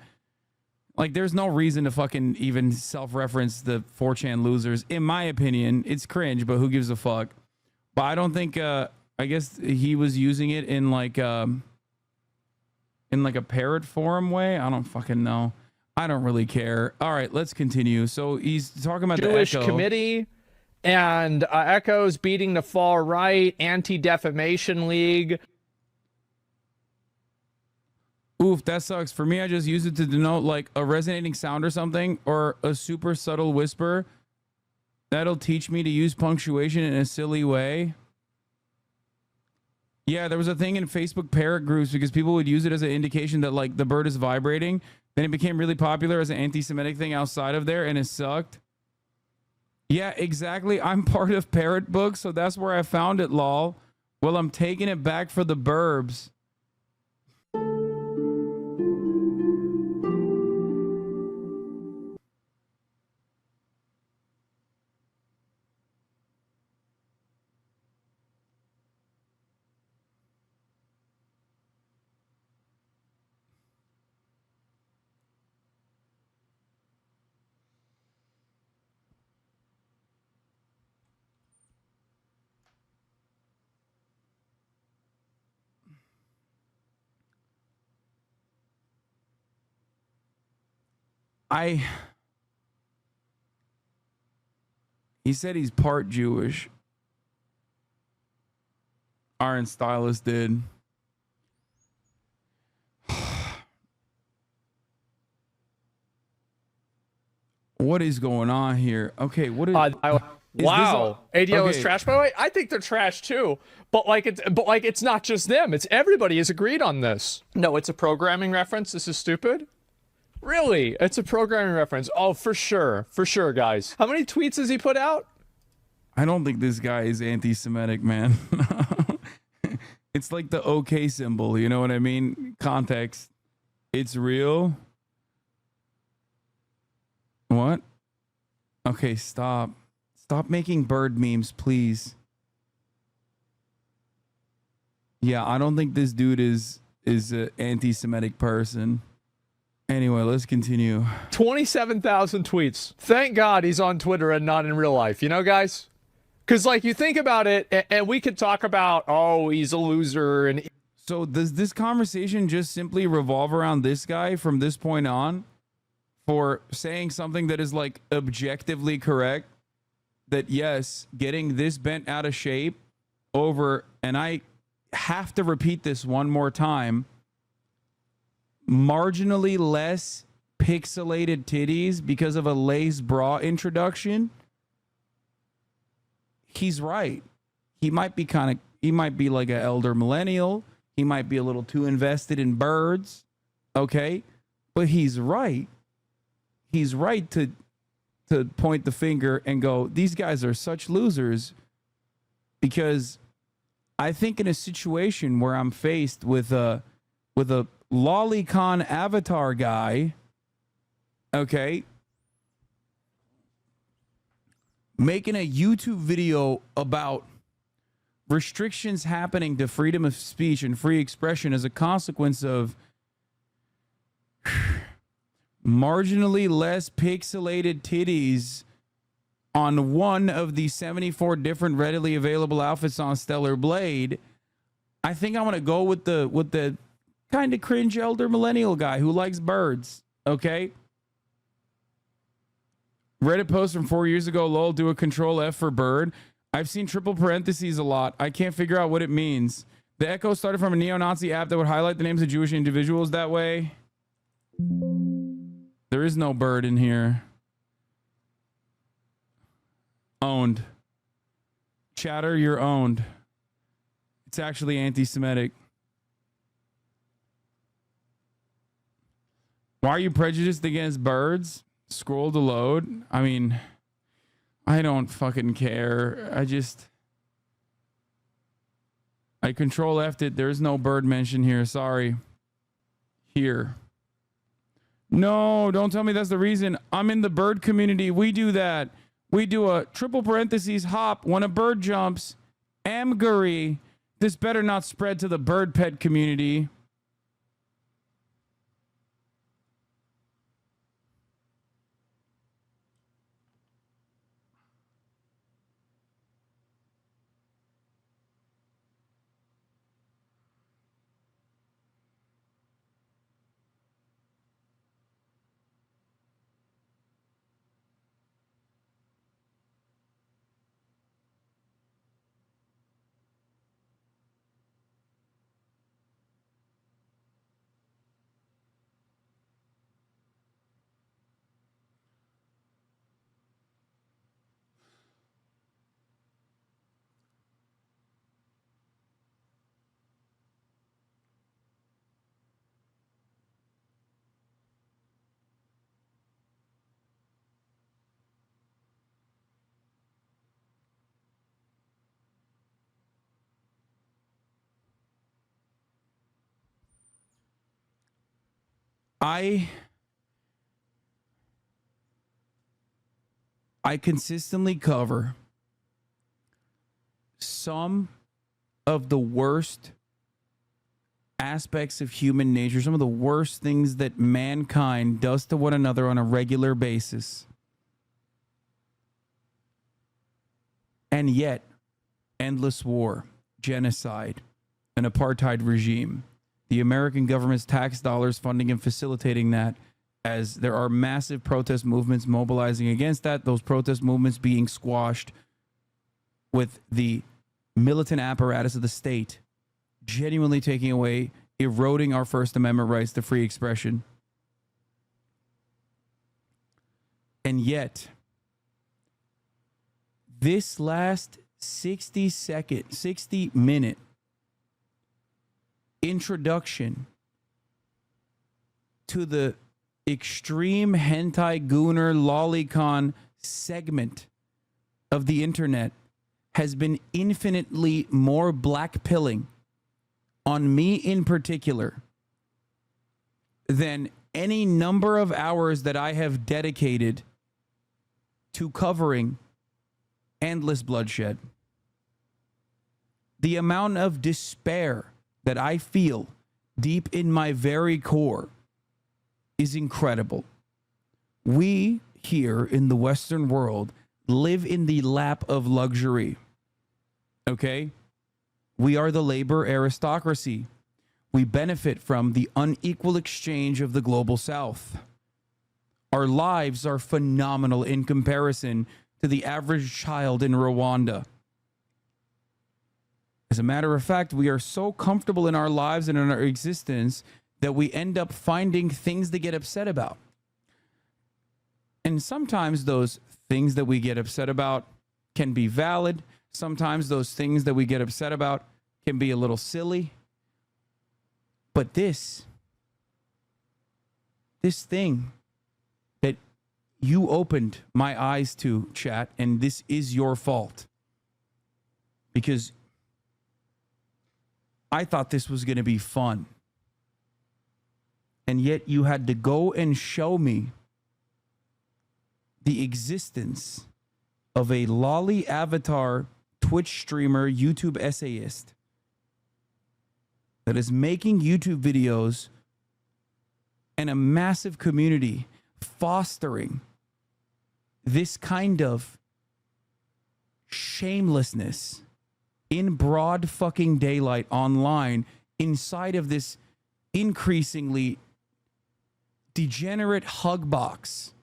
Like, there's no reason to fucking even self-reference the 4chan losers. In my opinion, it's cringe, but who gives a fuck? But I don't think, I guess he was using it in like a Parrot Forum way. I don't fucking know. I don't really care. All right, let's continue. So he's talking about Jewish the Echo. Committee and Echo's beating the far right, Anti-Defamation League. Oof, that sucks. For me, I just use it to denote like a resonating sound or something, or a super subtle whisper. That'll teach me to use punctuation in a silly way. Yeah, there was a thing in Facebook parrot groups because people would use it as an indication that like the bird is vibrating. Then it became really popular as an anti-Semitic thing outside of there, and it sucked. Yeah, exactly. I'm part of Parrot Book, so that's where I found it, lol. Well, I'm taking it back for the burbs. He said he's part Jewish. Iron Stylist did. What is going on here? Okay, what is wow, ADO is okay. trash. By the way, I think they're trash too. But it's not just them. It's everybody has agreed on this. No, it's a programming reference. This is stupid. Really, it's a programming reference. Oh, for sure, guys. How many tweets has he put out? I don't think this guy is anti-Semitic, man. It's like the OK symbol, you know what I mean? Context. It's real. What? Okay, stop. Stop making bird memes, please. Yeah, I don't think this dude is an anti-Semitic person. Anyway, let's continue. 27,000 tweets. Thank God he's on Twitter and not in real life. You know, guys? Because, like, you think about it, and we could talk about, oh, he's a loser. And so does this conversation just simply revolve around this guy from this point on for saying something that is, like, objectively correct? That, yes, getting this bent out of shape over, and I have to repeat this one more time, marginally less pixelated titties because of a lace bra introduction. He's right. He might be like an elder millennial. He might be a little too invested in birds. Okay. But he's right. He's right to point the finger and go, these guys are such losers, because I think in a situation where I'm faced with a lolicon avatar guy, okay, making a YouTube video about restrictions happening to freedom of speech and free expression as a consequence of marginally less pixelated titties on one of the 74 different readily available outfits on Stellar Blade, I think I want to go with the kind of cringe elder millennial guy who likes birds. Okay. Reddit post from 4 years ago, lol, do a control F for bird. I've seen triple parentheses a lot. I can't figure out what it means. The echo started from a neo-Nazi app that would highlight the names of Jewish individuals that way. There is no bird in here. Owned. Chatter, you're owned. It's actually anti-Semitic. Why are you prejudiced against birds? Scroll to load. I mean, I don't fucking care. I control F'd it. There's no bird mention here. Sorry. Here. No, don't tell me that's the reason. I'm in the bird community. We do that. We do a triple parentheses hop when a bird jumps. Amgury. This better not spread to the bird pet community. I consistently cover some of the worst aspects of human nature, some of the worst things that mankind does to one another on a regular basis. And yet, endless war, genocide, an apartheid regime, the American government's tax dollars funding and facilitating that, as there are massive protest movements mobilizing against that, those protest movements being squashed with the militant apparatus of the state genuinely taking away, eroding our First Amendment rights to free expression. And yet, this last 60-minute introduction to the extreme hentai gooner lolicon segment of the internet has been infinitely more blackpilling on me in particular than any number of hours that I have dedicated to covering endless bloodshed. The amount of despair that I feel deep in my very core is incredible. We here in the Western world live in the lap of luxury. Okay? We are the labor aristocracy. We benefit from the unequal exchange of the global South. Our lives are phenomenal in comparison to the average child in Rwanda. As a matter of fact, we are so comfortable in our lives and in our existence that we end up finding things to get upset about. And sometimes those things that we get upset about can be valid. Sometimes those things that we get upset about can be a little silly. But this thing that you opened my eyes to, chat, and this is your fault. Because I thought this was going to be fun. And yet you had to go and show me the existence of a lolly avatar Twitch streamer, YouTube essayist that is making YouTube videos and a massive community fostering this kind of shamelessness in broad fucking daylight online inside of this increasingly degenerate hug box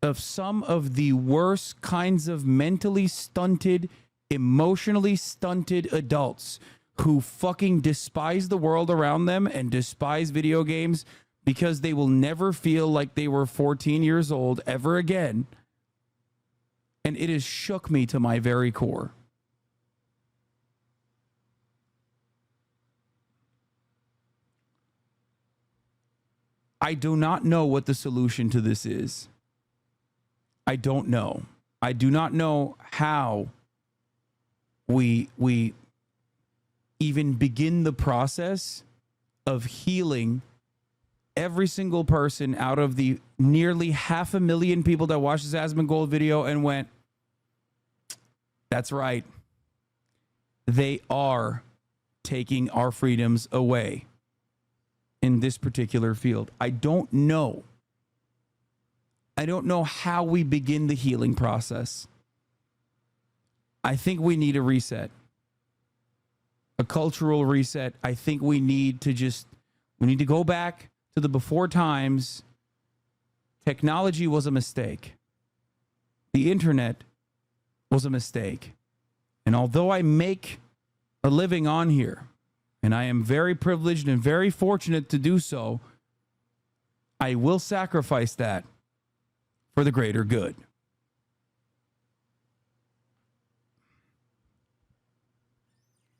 of some of the worst kinds of mentally stunted, emotionally stunted adults who fucking despise the world around them and despise video games because they will never feel like they were 14 years old ever again. And it has shook me to my very core. I do not know what the solution to this is. I don't know. I do not know how we even begin the process of healing every single person out of the nearly 500,000 people that watched this Asmongold video and went, that's right. They are taking our freedoms away in this particular field. I don't know. I don't know how we begin the healing process. I think we need a reset. A cultural reset. I think we need to go back to the before times. Technology was a mistake. The internet was a mistake. And although I make a living on here, and I am very privileged and very fortunate to do so, I will sacrifice that for the greater good.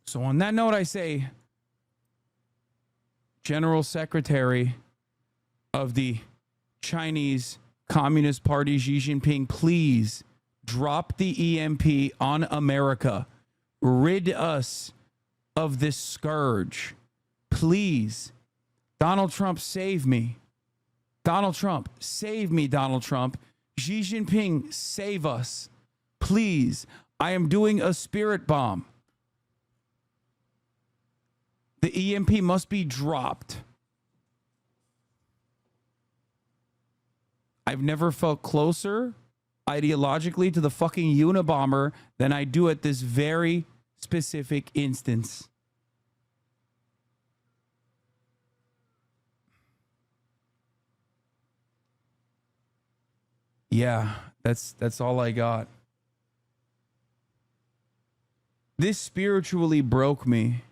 So on that note, I say, General Secretary of the Chinese Communist Party, Xi Jinping, please drop the EMP on America. Rid us of this scourge. Please Donald Trump, save me. Donald Trump, save me, Donald Trump. Xi Jinping, save us. Please, I am doing a spirit bomb. The EMP must be dropped. I've never felt closer ideologically to the fucking Unabomber than I do at this very specific instance. Yeah, that's all I got. This spiritually broke me.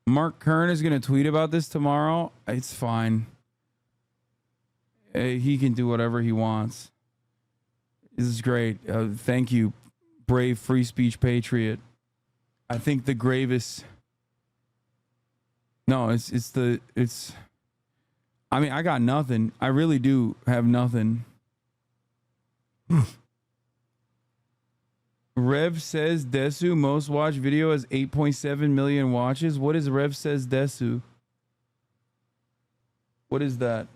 Mark Kern is going to tweet about this tomorrow. It's fine. He can do whatever he wants. This is great. Thank you, brave free speech patriot. I think the gravest. No, it's. I mean, I got nothing. I really do have nothing. Rev Says Desu most watched video has 8.7 million watches. What is Rev Says Desu? What is that?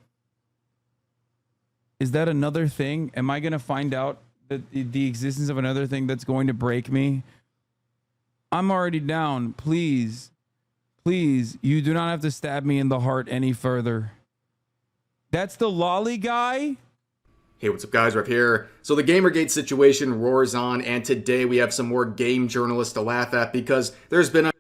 Is that another thing? Am I going to find out that the existence of another thing that's going to break me? I'm already down. Please, please, you do not have to stab me in the heart any further. That's the lolly guy? Hey, what's up guys, Rev here. So the Gamergate situation roars on, and today we have some more game journalists to laugh at because there's been a